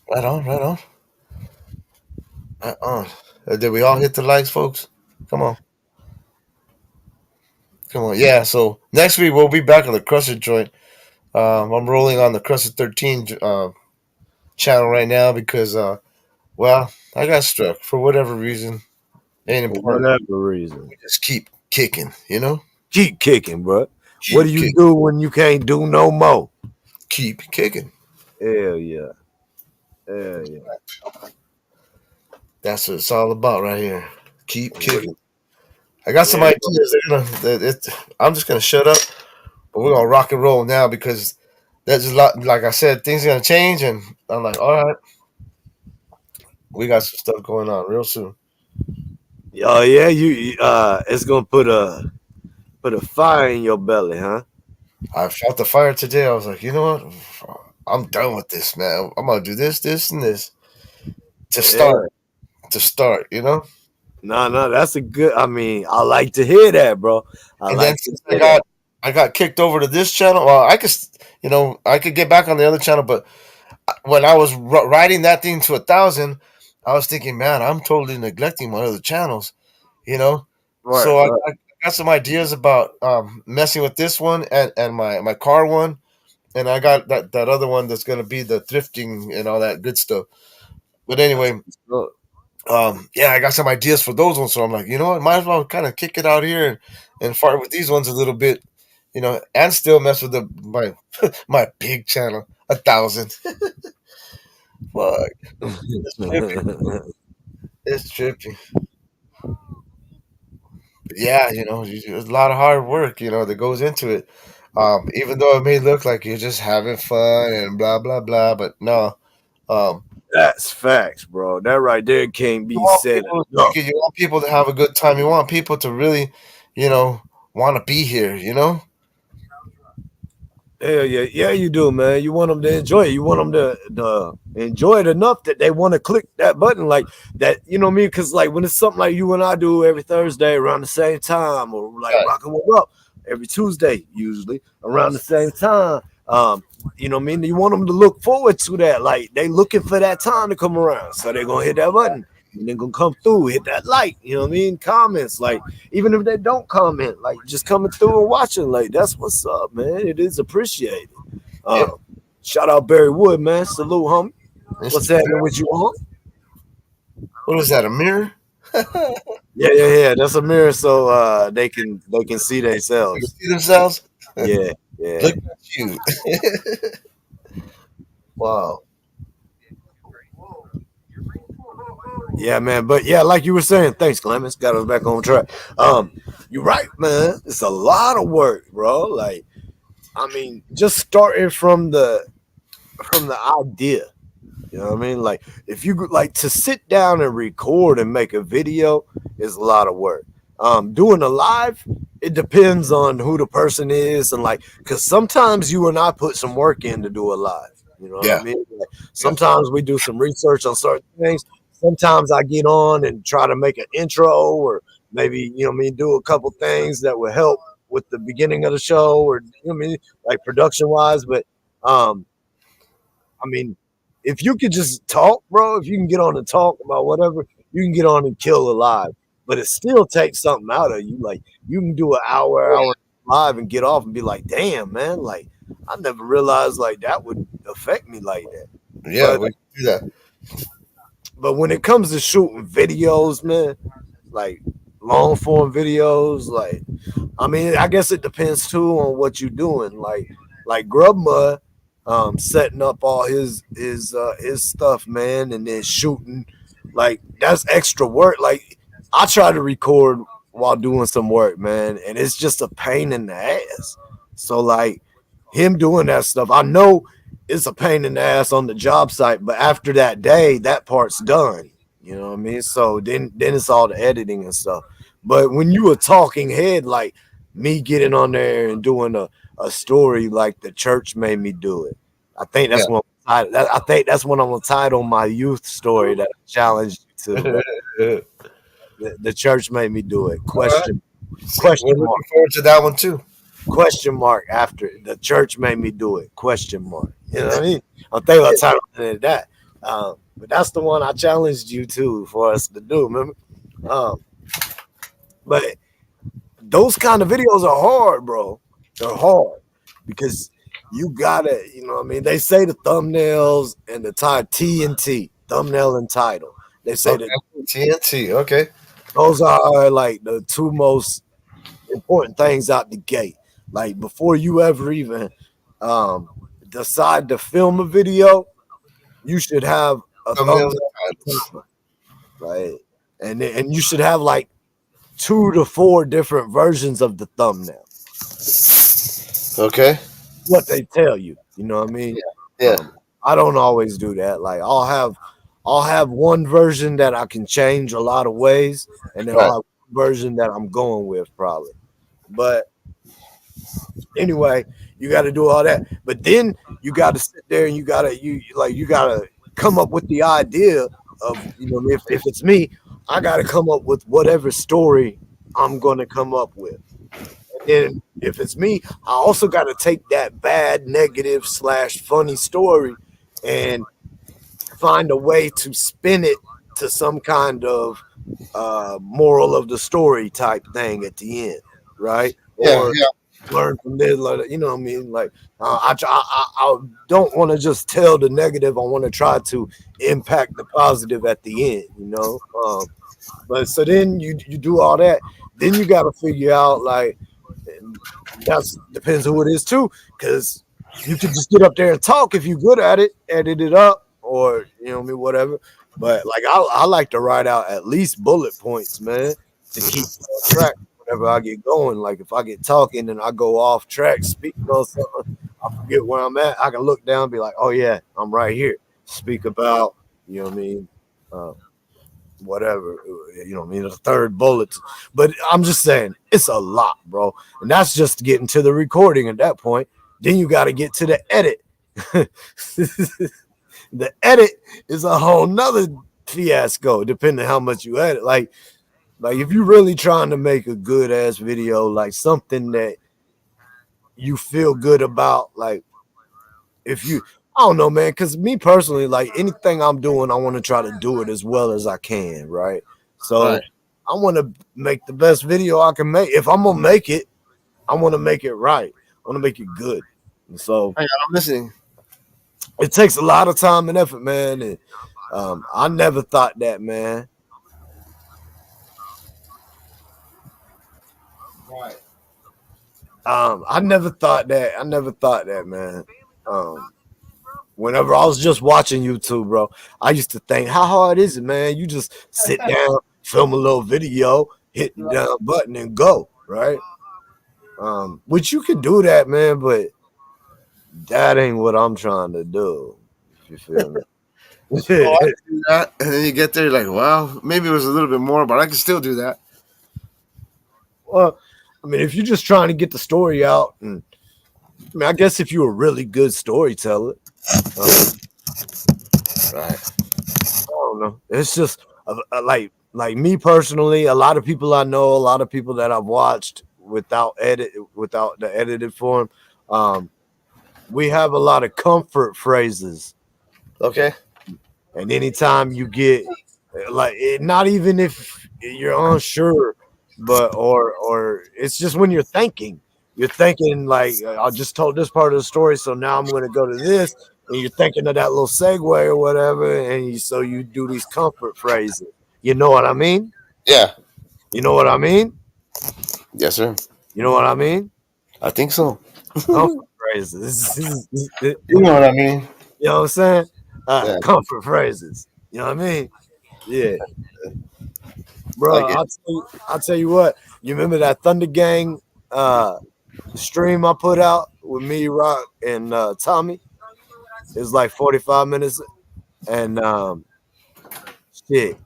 Right on, right on. Right on. Did we all hit the likes, folks? Come on. Come on. Yeah, so next week we'll be back on the Krusted joint. I'm rolling on the Krusted 13 channel right now because, well, I got struck for whatever reason. Ain't For important. whatever reason. We just keep kicking, you know? Keep kicking, bro. Keep What do you kicking. do when you can't do no more? Keep kicking. Hell yeah. Hell yeah. That's what it's all about right here. Keep kicking. I got some Yeah. ideas. I'm just gonna shut up, but we're gonna rock and roll now because that's a lot. Like I said, things are gonna change, and I'm like, all right, we got some stuff going on real soon. Oh yeah, it's gonna put a fire in your belly, huh? I felt the fire today. I was like, you know what? I'm done with this, man. I'm gonna do this, and this to Yeah. start. To start, you know. No, that's a good. I mean, I like to hear that, bro. I And then like to since hear that. I got kicked over to this channel. Well, I could, you know, I could get back on the other channel, but when I was writing that thing to 1,000, I was thinking, man, I'm totally neglecting my other channels, you know. Right, So right. I got some ideas about messing with this one and my car one, and I got that other one that's gonna be the thrifting and all that good stuff. But That's anyway, what's up. yeah, I got some ideas for those ones. So I'm like, you know what, might as well kind of kick it out here and fart with these ones a little bit, you know, and still mess with my my big channel, 1,000. Fuck, it's trippy. It's trippy. But yeah, you know, there's a lot of hard work, you know, that goes into it. Even though it may look like you're just having fun and blah blah blah, but no. Um, That's facts, bro. That right there can't you be want said people to enough. kick it. You want people to have a good time. You want people to really, you know, want to be here. You know. Hell yeah, yeah, you do, man. You want them to enjoy it. You want them to enjoy it enough that they want to click that button, like that. You know what I mean? Because like when it's something like you and I do every Thursday around the same time, or like Right. rocking with up every Tuesday, usually around the same time. You know what I mean? You want them to look forward to that. Like they looking for that time to come around, so they're gonna hit that button. And they're gonna come through, hit that like, you know what I mean? Comments, like even if they don't comment, like just coming through and watching, like that's what's up, man. It is appreciated. Yep. Shout out Barry Wood, man. Salute, homie. Mr. What's happening with you, homie? What is that? A mirror? Yeah. That's a mirror, so they can see They themselves. see themselves. Yeah. Look at you. Wow. Yeah, man. But yeah, like you were saying, thanks, Clemens. Got us back on track. You're right, man. It's a lot of work, bro. Like, I mean, just starting from the idea. You know what I mean? Like, if you like to sit down and record and make a video is a lot of work. Doing a live, it depends on who the person is, and like, because sometimes you and I put some work in to do a live. You know what Yeah. I mean? Like, sometimes we do some research on certain things. Sometimes I get on and try to make an intro, or maybe you know what I mean, do a couple things that will help with the beginning of the show, or you know what I mean, like production wise. But um, I mean, if you could just talk, bro, if you can get on and talk about whatever, you can get on and kill a live, but it still takes something out of you. Like you can do an hour live and get off and be like, damn, man, like I never realized like that would affect me like that. Yeah, But we can do that. when it comes to shooting videos, man, like long form videos, like I mean, I guess it depends too on what you're doing. Like Grub Mud, setting up all his stuff, man, and then shooting, like that's extra work. Like I try to record while doing some work, man, and it's just a pain in the ass. So like him doing that stuff, I know it's a pain in the ass on the job site, but after that day, that part's done. You know what I mean? So then it's all the editing and stuff. But when you a talking head, like me getting on there and doing a story like the church made me do it. I think Yeah. that's what I think that's when I'm gonna title my youth story that I challenged you to. Right? The church made me do it. All right. Question We're mark. looking forward to that one too. Question mark after the church made me do it. Question mark. You know what I mean? I'm thinking about titling that. But that's the one I challenged you to for us to do. Remember? But those kind of videos are hard, bro. They're hard because you gotta, you know what I mean? They say the thumbnails and the TNT, thumbnail and title. They say Okay. that TNT. Okay. those are like the two most important things out the gate. Like before you ever even decide to film a video, you should have a Thumbnails thumbnail, and titles. right? And you should have like 2 to 4 different versions of the thumbnail. Okay. What they tell you, you know what I mean? Yeah. I don't always do that. Like I'll have one version that I can change a lot of ways, and then Right. I'll have one version that I'm going with probably. But anyway, you got to do all that. But then you got to sit there and you gotta come up with the idea of, you know, if it's me, I got to come up with whatever story I'm going to come up with. And then if it's me, I also got to take that bad, negative / funny story and find a way to spin it to some kind of moral of the story type thing at the end, right? Yeah. Or Yeah. learn from this, like, you know what I mean? Like, I don't want to just tell the negative. I want to try to impact the positive at the end, you know? But so then you do all that. Then you got to figure out, like, that's depends who it is too, because you can just get up there and talk if you're good at it, edit it up, or you know what I mean, whatever. But like I like to write out at least bullet points, man, to keep on track whenever I get going. Like if I get talking and I go off track speaking on something, I forget where I'm at. I can look down and be like, oh yeah, I'm right here. Speak about, you know what I mean, whatever, you know what I mean, the third bullet. But I'm just saying, it's a lot, bro. And that's just getting to the recording at that point. Then you got to get to the edit. The edit is a whole nother fiasco, depending on how much you edit. Like if you're really trying to make a good ass video, like something that you feel good about, like if you, I don't know, man, because me personally, like anything I'm doing, I want to try to do it as well as I can, right? So Right. I want to make the best video I can make. If I'm gonna make it, I want to make it right. I want to make it good. And so Hang on, I'm listening. it takes a lot of time and effort, man. And I never thought that, man. Right. I never thought that. I never thought that, man. Whenever I was just watching YouTube, bro, I used to think, how hard is it, man? You just sit down, film a little video, hit the down button, and go, right? Which you can do that, man, but that ain't what I'm trying to do. If you feel me? Oh, I can do that, and then you get there, you're like, wow, maybe it was a little bit more, but I can still do that. Well, I mean, if you're just trying to get the story out, and I mean, I guess if you're a really good storyteller, Right. I don't know. It's just like me personally. A lot of people I know, a lot of people that I've watched without the edited form. We have a lot of comfort phrases, Okay. and anytime you get like not even if you're unsure, but or it's just when you're thinking like I just told this part of the story, so now I'm going to go to this, and you're thinking of that little segue or whatever, and so you do these comfort phrases. You know what I mean? Yeah. You know what I mean? Yes, sir. You know what I mean? I think so. Comfort phrases. You know what I mean? You know what I'm saying? Yeah. Comfort phrases. You know what I mean? Yeah, I bro. get. I'll tell you what. You remember that Thunder Gang stream I put out with me, Rock, and Tommy? It was like 45 minutes, and shit.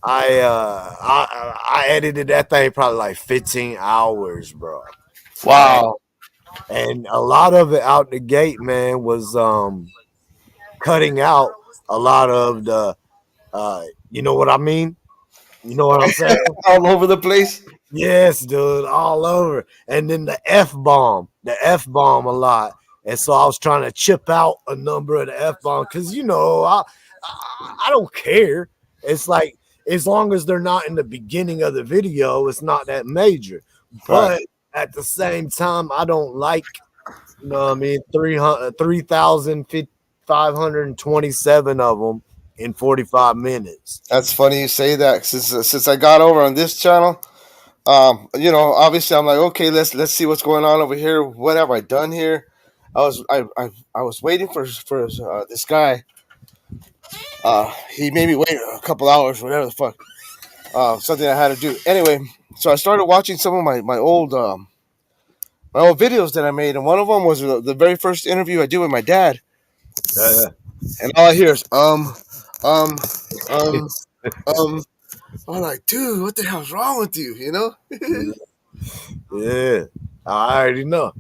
I edited that thing probably like 15 hours, bro. And Wow. a lot of it out the gate, man, was cutting out a lot of the you know what I mean? You know what I'm saying? All over the place. Yes, dude, all over. And then the F bomb a lot. And so I was trying to chip out a number of the F bomb because I don't care. It's like as long as they're not in the beginning of the video, it's not that major. Right. But at the same time, I don't like, you know what I mean, 3,527 of them in 45 minutes. That's funny you say that. Since I got over on this channel, obviously I'm like, okay, let's see what's going on over here. What have I done here? I was waiting for this guy. He made me wait a couple hours, whatever the fuck. Something I had to do. Anyway, so I started watching some of my old videos that I made, and one of them was the very first interview I did with my dad. Yeah. And all I hear is um, um. I'm like, dude, what the hell's wrong with you? You know? Yeah, I already know.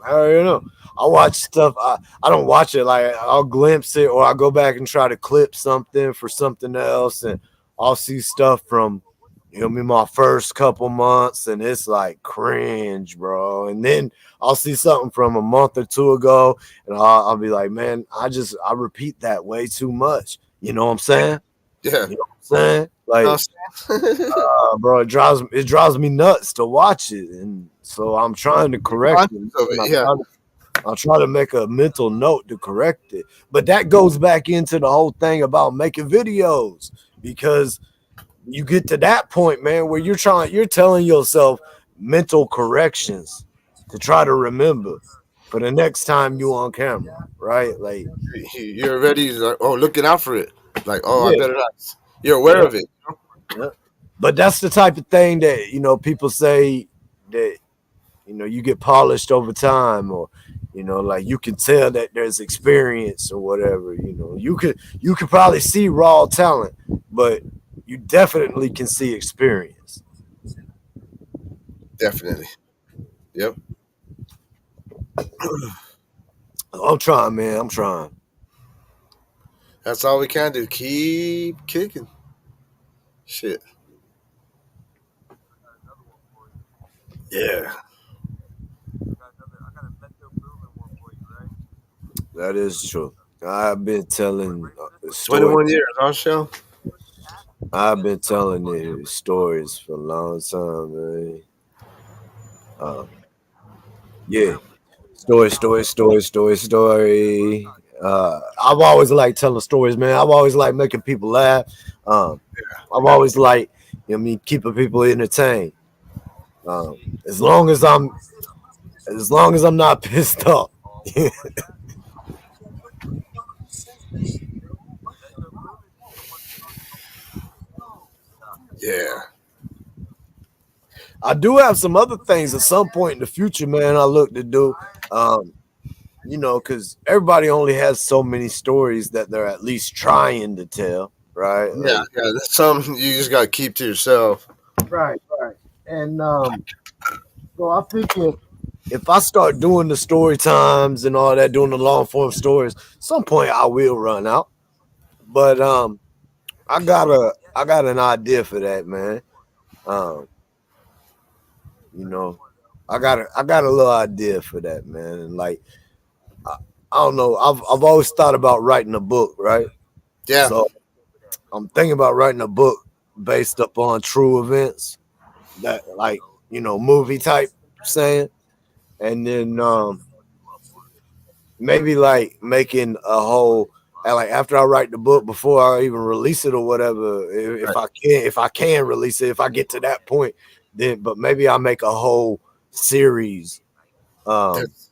I already know. I watch stuff. I don't watch it. Like I'll glimpse it, or I go back and try to clip something for something else, and I'll see stuff from my first couple months, and it's like cringe, bro. And then I'll see something from a month or two ago, and I'll be like, man, I repeat that way too much. You know what I'm saying? Yeah. You know what I'm saying? Like, bro, it drives me nuts to watch it, and so I'm trying to correct it. Yeah. I'll try to make a mental note to correct it. But that goes back into the whole thing about making videos, because you get to that point, man, where you're telling yourself mental corrections to try to remember for the next time you on camera, right? Like, You're already like, oh, looking out for it. Like, oh, I yeah, better not. You're aware yeah, of it. yeah. But that's the type of thing that people say that you get polished over time, or like you can tell that there's experience or whatever. You could probably see raw talent, but you definitely can see experience. Definitely. Yep. I'm trying, man. I'm trying. That's all we can do. Keep kicking. Shit. Yeah, that is true. I've been telling the story. 21 years, huh, Shell? I've been telling the stories for a long time, man. Uh, yeah, story. I've always liked telling stories, man. I've always liked making people laugh. I've always liked, keeping people entertained. Um, as long as I'm, not pissed off. Yeah. I do have some other things at some point in the future, man. I look to do, because everybody only has so many stories that they're at least trying to tell, right? Yeah. Like, Yeah. That's something you just got to keep to yourself. right. And so I think if I start doing the story times and all that, doing the long form stories, some point I will run out. But I got an idea for that, man. Um, you know, I got a little idea for that, man. And like, I don't know. I've always thought about writing a book, right? Yeah. So I'm thinking about writing a book based upon true events that, like, movie type saying, and then maybe like making a whole, and like after I write the book, before I even release it or whatever, Right. if I can release it, if I get to that point, then but maybe I'll make a whole series um That's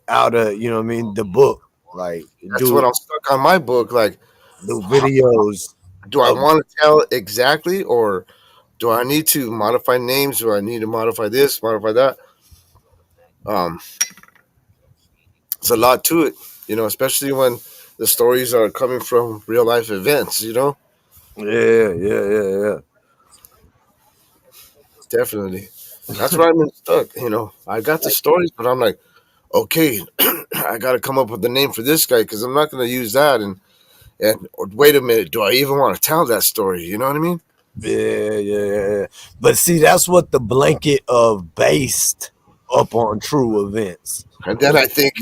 out of, what I mean, the book, like that's what do I'm stuck on my book. Like, do videos do I of want to tell exactly, or do I need to modify names? Do I need to modify this, modify that? Um, it's a lot to it, especially when the stories are coming from real life events. yeah. Definitely. That's where I'm stuck. I got the stories, but I'm like, okay, I got to come up with a name for this guy because I'm not going to use that. And or wait a minute, do I even want to tell that story? You know what I mean? Yeah. But see, that's what the blanket of based upon true events. And then I think,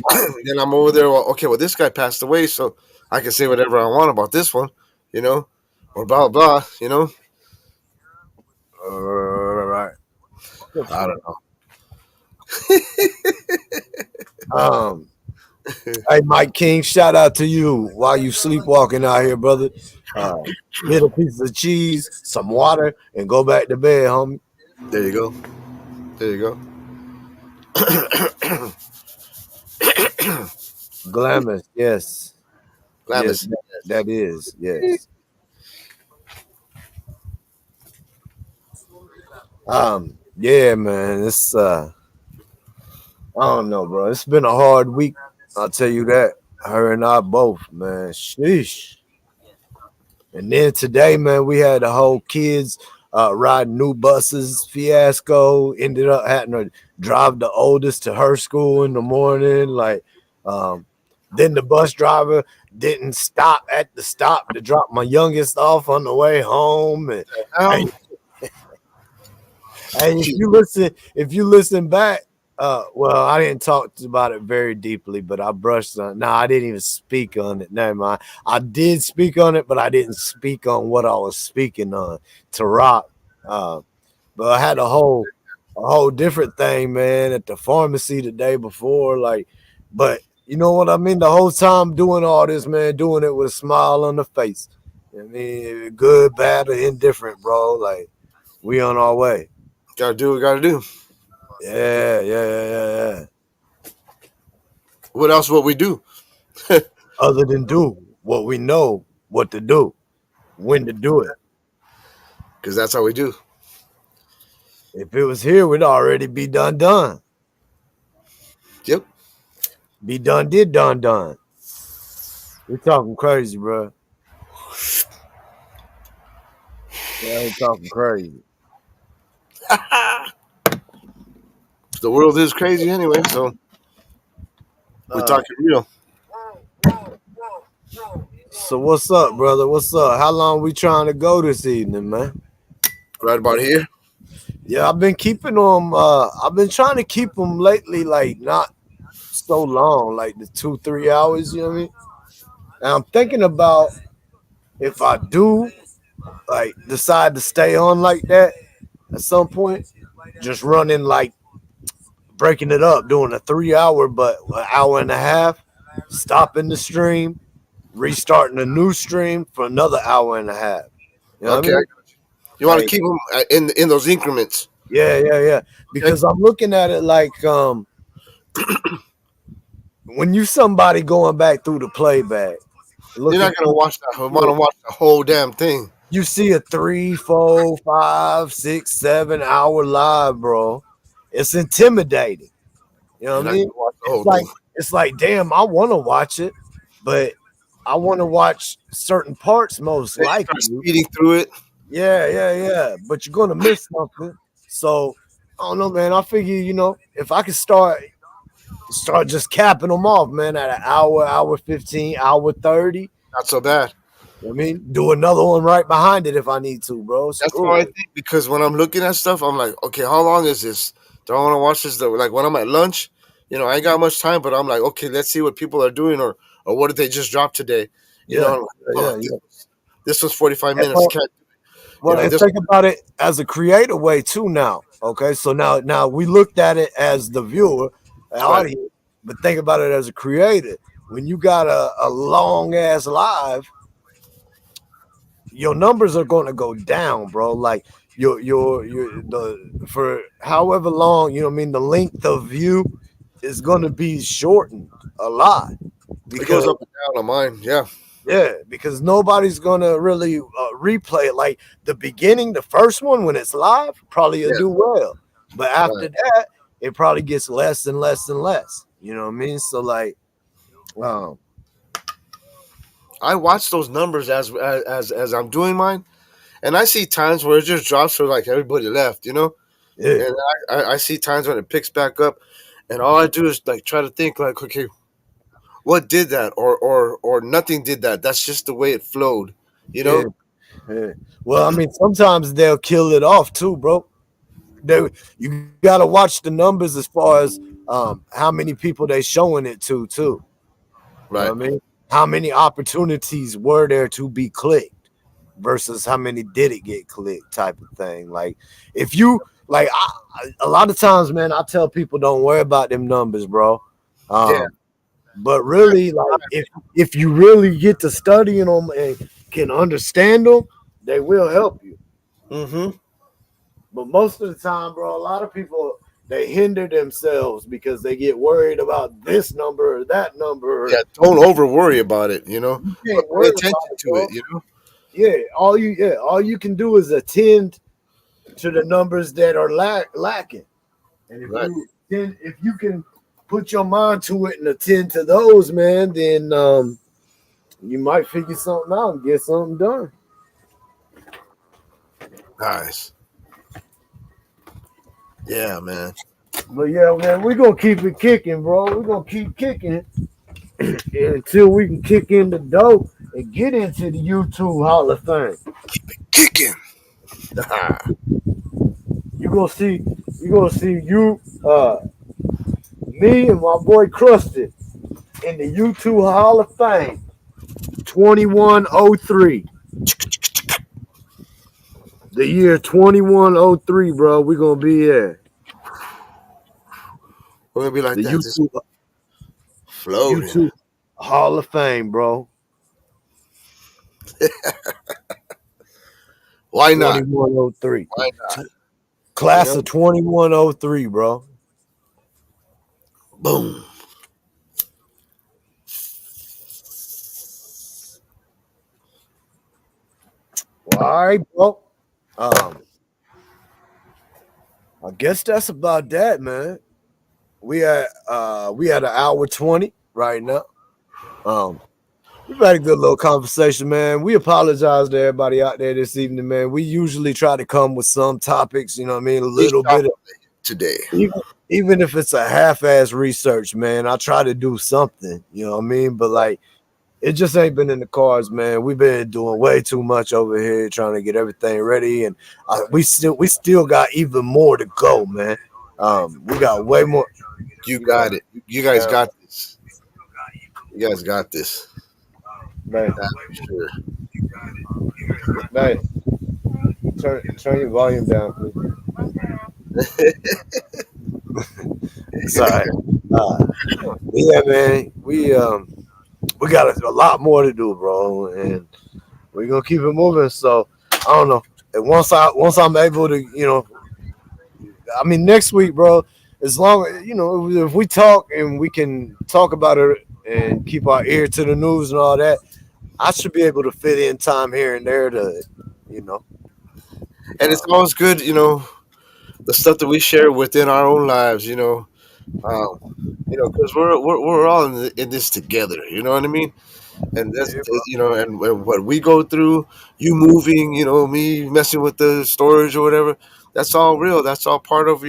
then I'm over there. Well, okay, well, this guy passed away, so I can say whatever I want about this one, you know, or blah blah. Right. I don't know. Um, hey, Mike King, shout out to you while you sleepwalking out here, brother. Uh, get a piece of cheese, some water, and go back to bed, homie. There you go. There you go. Glamour, yes, yes, Glamis. that is, yes. Yeah, man, it's I don't know, bro. It's been a hard week. I'll tell you that. Her and I both, man. Sheesh. And then today, man, we had the whole kids riding new buses fiasco. Ended up having to drive the oldest to her school in the morning. Like, um, then the bus driver didn't stop at the stop to drop my youngest off on the way home. And Hell, hey, if you listen back, well, I didn't talk about it very deeply, but I brushed on. No, I didn't even speak on it. Never mind. I did speak on it, but I didn't speak on what I was speaking on to Rock. Uh, but I had a whole different thing, man, at the pharmacy the day before. Like, but you know what I mean? The whole time doing all this, man, doing it with a smile on the face. I mean, good, bad, or indifferent, bro. Like, we on our way. gotta do what we gotta do. Yeah. What else? What we do? Other than do what we know what to do, when to do it. Because that's how we do. If it was here, we'd already be done. Yep. Be done, did done. We're talking crazy, bro. Yeah, we're talking crazy. The world is crazy anyway, so we're Uh, talking real. so what's up, brother? What's up? How long we trying to go this evening, man? Right about here. Yeah, I've been keeping them. I've been trying to keep them lately, like not so long, like the 2-3 hours. You know what I mean? And I'm thinking about if I do like decide to stay on like that at some point, just running like breaking it up, doing a 3 hour, but an hour and a half, stopping the stream, restarting a new stream for another hour and a half. You know what I Okay. mean? You want to Like, keep them in those increments. yeah. Okay. Because I'm looking at it like when you somebody going back through the playback, You're looking not gonna watch that. Want to watch the whole damn thing. you see a 3, 4, 5, 6, 7 hour live, bro. It's intimidating. You know You're what I not mean? gonna watch the It's whole like thing. it's like, damn, I want to watch it, but I want to watch certain parts most Then you start likely. speeding through it. Yeah. But you're gonna miss something. So I don't know, man. I figure, if I could start just capping them off, man, at an hour, hour 15, hour 30. Not so bad. I mean, do another one right behind it if I need to, bro. That's how Screw I it. think because when I'm looking at stuff, I'm like, okay, how long is this? Do I want to watch this? Though? Like when I'm at lunch, I ain't got much time, but I'm like, okay, let's see what people are doing or what did they just drop today? Yeah, I'm like, oh, yeah. This was 45 And, minutes. Can't, you well, know, and this. think about it as a creative way too now. Okay, so now we looked at it as the viewer, the Right. audience, but think about it as a creator. When you got a long ass live, your numbers are going to go down, bro. Like your the for however long, you know what I mean, the length of view is going to be shortened a lot It goes because up and down on mine. Yeah. yeah, because nobody's going to really replay it. Like the beginning, the first one when it's live, probably will Yeah. do well, but Right. after that, it probably gets less and less and less. You know what I mean? So like, um, I watch those numbers as I'm doing mine, and I see times where it just drops for like everybody left, you know, yeah, and I see times when it picks back up, and all I do is like try to think like, okay, what did that, or nothing did that. That's just the way it flowed, you yeah, know. yeah. Well, I mean, sometimes they'll kill it off too, bro. You got to watch the numbers as far as how many people they showing it to too. You know Right. what I mean? How many opportunities were there to be clicked versus how many did it get clicked type of thing. Like if you like a lot of times, man, I tell people don't worry about them numbers, bro. Yeah. But really, like if you really get to studying them and can understand them, they will help you. Mm-hmm. But most of the time, bro, a lot of people they hinder themselves because they get worried about this number or that number. Yeah. Don't over worry about it, you know, You but can't pay worry about attention it, to bro. it, you know. All you can do is attend to the numbers that are lacking. And Right. if you can put your mind to it and attend to those, man, then you might figure something out and get something done. Nice. Yeah, man. But yeah, man, we're gonna keep it kicking, bro. We're gonna keep kicking until we can kick in the dough and get into the YouTube Hall of Fame. Kicking. You gonna see me and my boy Krusted in the YouTube Hall of Fame 2103. The year 2103, bro. We're gonna be there. We're gonna be like The that. Just floating. YouTube Hall of Fame, bro. Why not? 2103. Why not? You Class know? of 2103, bro. Boom. Well, all right, bro. Um, I guess that's about that, man. We at an hour 20 right now. Um, we've had a good little conversation, man. We apologize to everybody out there this evening, man. We usually try to come with some topics, you know what I mean? A Least little bit topic of today. even if it's a half-ass research, man. I try to do something, you know what I mean? But like it just ain't been in the cards, man. We've been doing way too much over here trying to get everything ready, and we still got even more to go, man. We got way more. You got it. You guys Yeah, got this. You guys got this. man, That's for sure. man. Turn your volume down, please. Sorry. Yeah, man. We got a lot more to do, bro, and we're gonna keep it moving. So I don't know. And once I'm able to, I mean, next week, bro. As long if we talk and we can talk about it and keep our ear to the news and all that, I should be able to fit in time here and there to, you know, And it's always good, the stuff that we share within our own lives, um, because we're all in this together. You know what I mean? And that's yeah, bro. and what we go through, you moving, me messing with the storage or whatever. That's all real. That's all part of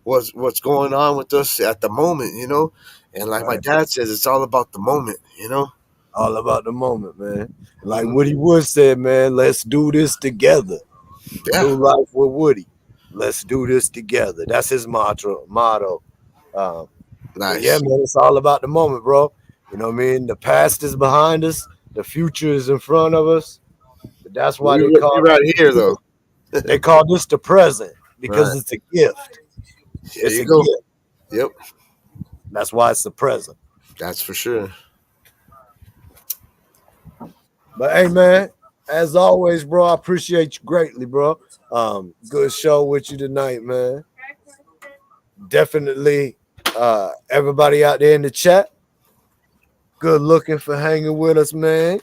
what's going on with us at the moment. And like my Right. dad says, it's all about the moment. All about the moment, man. Like Mhm. Woody Wood said, man, let's do this together. Yeah, New life with Woody. Let's do this together. That's his motto. Um, but yeah, nice. man, it's all about the moment, bro. You know what I mean? The past is behind us. The future is in front of us. That's why We they call right here though. they call this the present because Right. it's a gift. There It's you a go. gift. Yep, That's why it's the present. that's for sure. But hey, man, as always, bro, I appreciate you greatly, bro. Good show with you tonight, man. Definitely, everybody out there in the chat, good looking for hanging with us, man.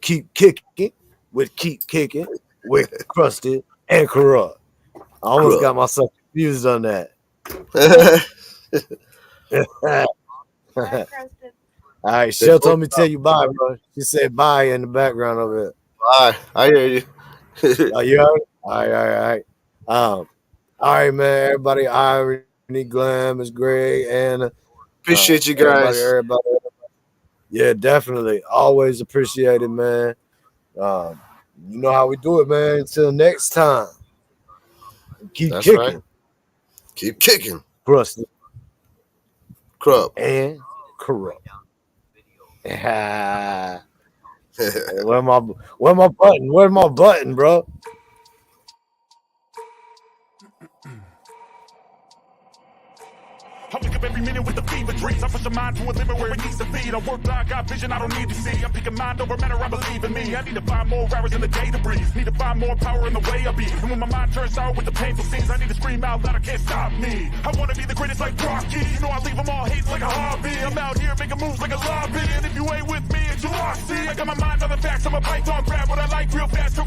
Keep kicking with Krusted and KRUP. I almost got myself confused on that. All right, Shell told me to tell you bye, bro. She said bye in the background of it. Bye. I hear you. Oh, you heard it? All right. All right, man. Everybody, Irony, Glam, is Greg, and Appreciate you guys. Everybody. Yeah, definitely. Always appreciate it, man. You know how we do it, man. Until next time, keep That's kicking. right. Keep kicking. Krusted KRUP. and KRUP. Where my button? Where's my button, bro? I wake up every minute with the fever dreams. I push a mind to a limit where it needs to feed. I work blind, got vision I don't need to see. I'm picking mind over matter, I believe in me. I need to find more hours in the day to breathe. Need to find more power in the way I be. And when my mind turns sour with the painful scenes, I need to scream out loud, I can't stop me. I wanna be the greatest like Rocky. You know I leave them all hating like a hobby. I'm out here making moves like a lobby. And if you ain't with me, it's you lost. See, I got my mind on the facts. I'm a python, grab what I like real fast.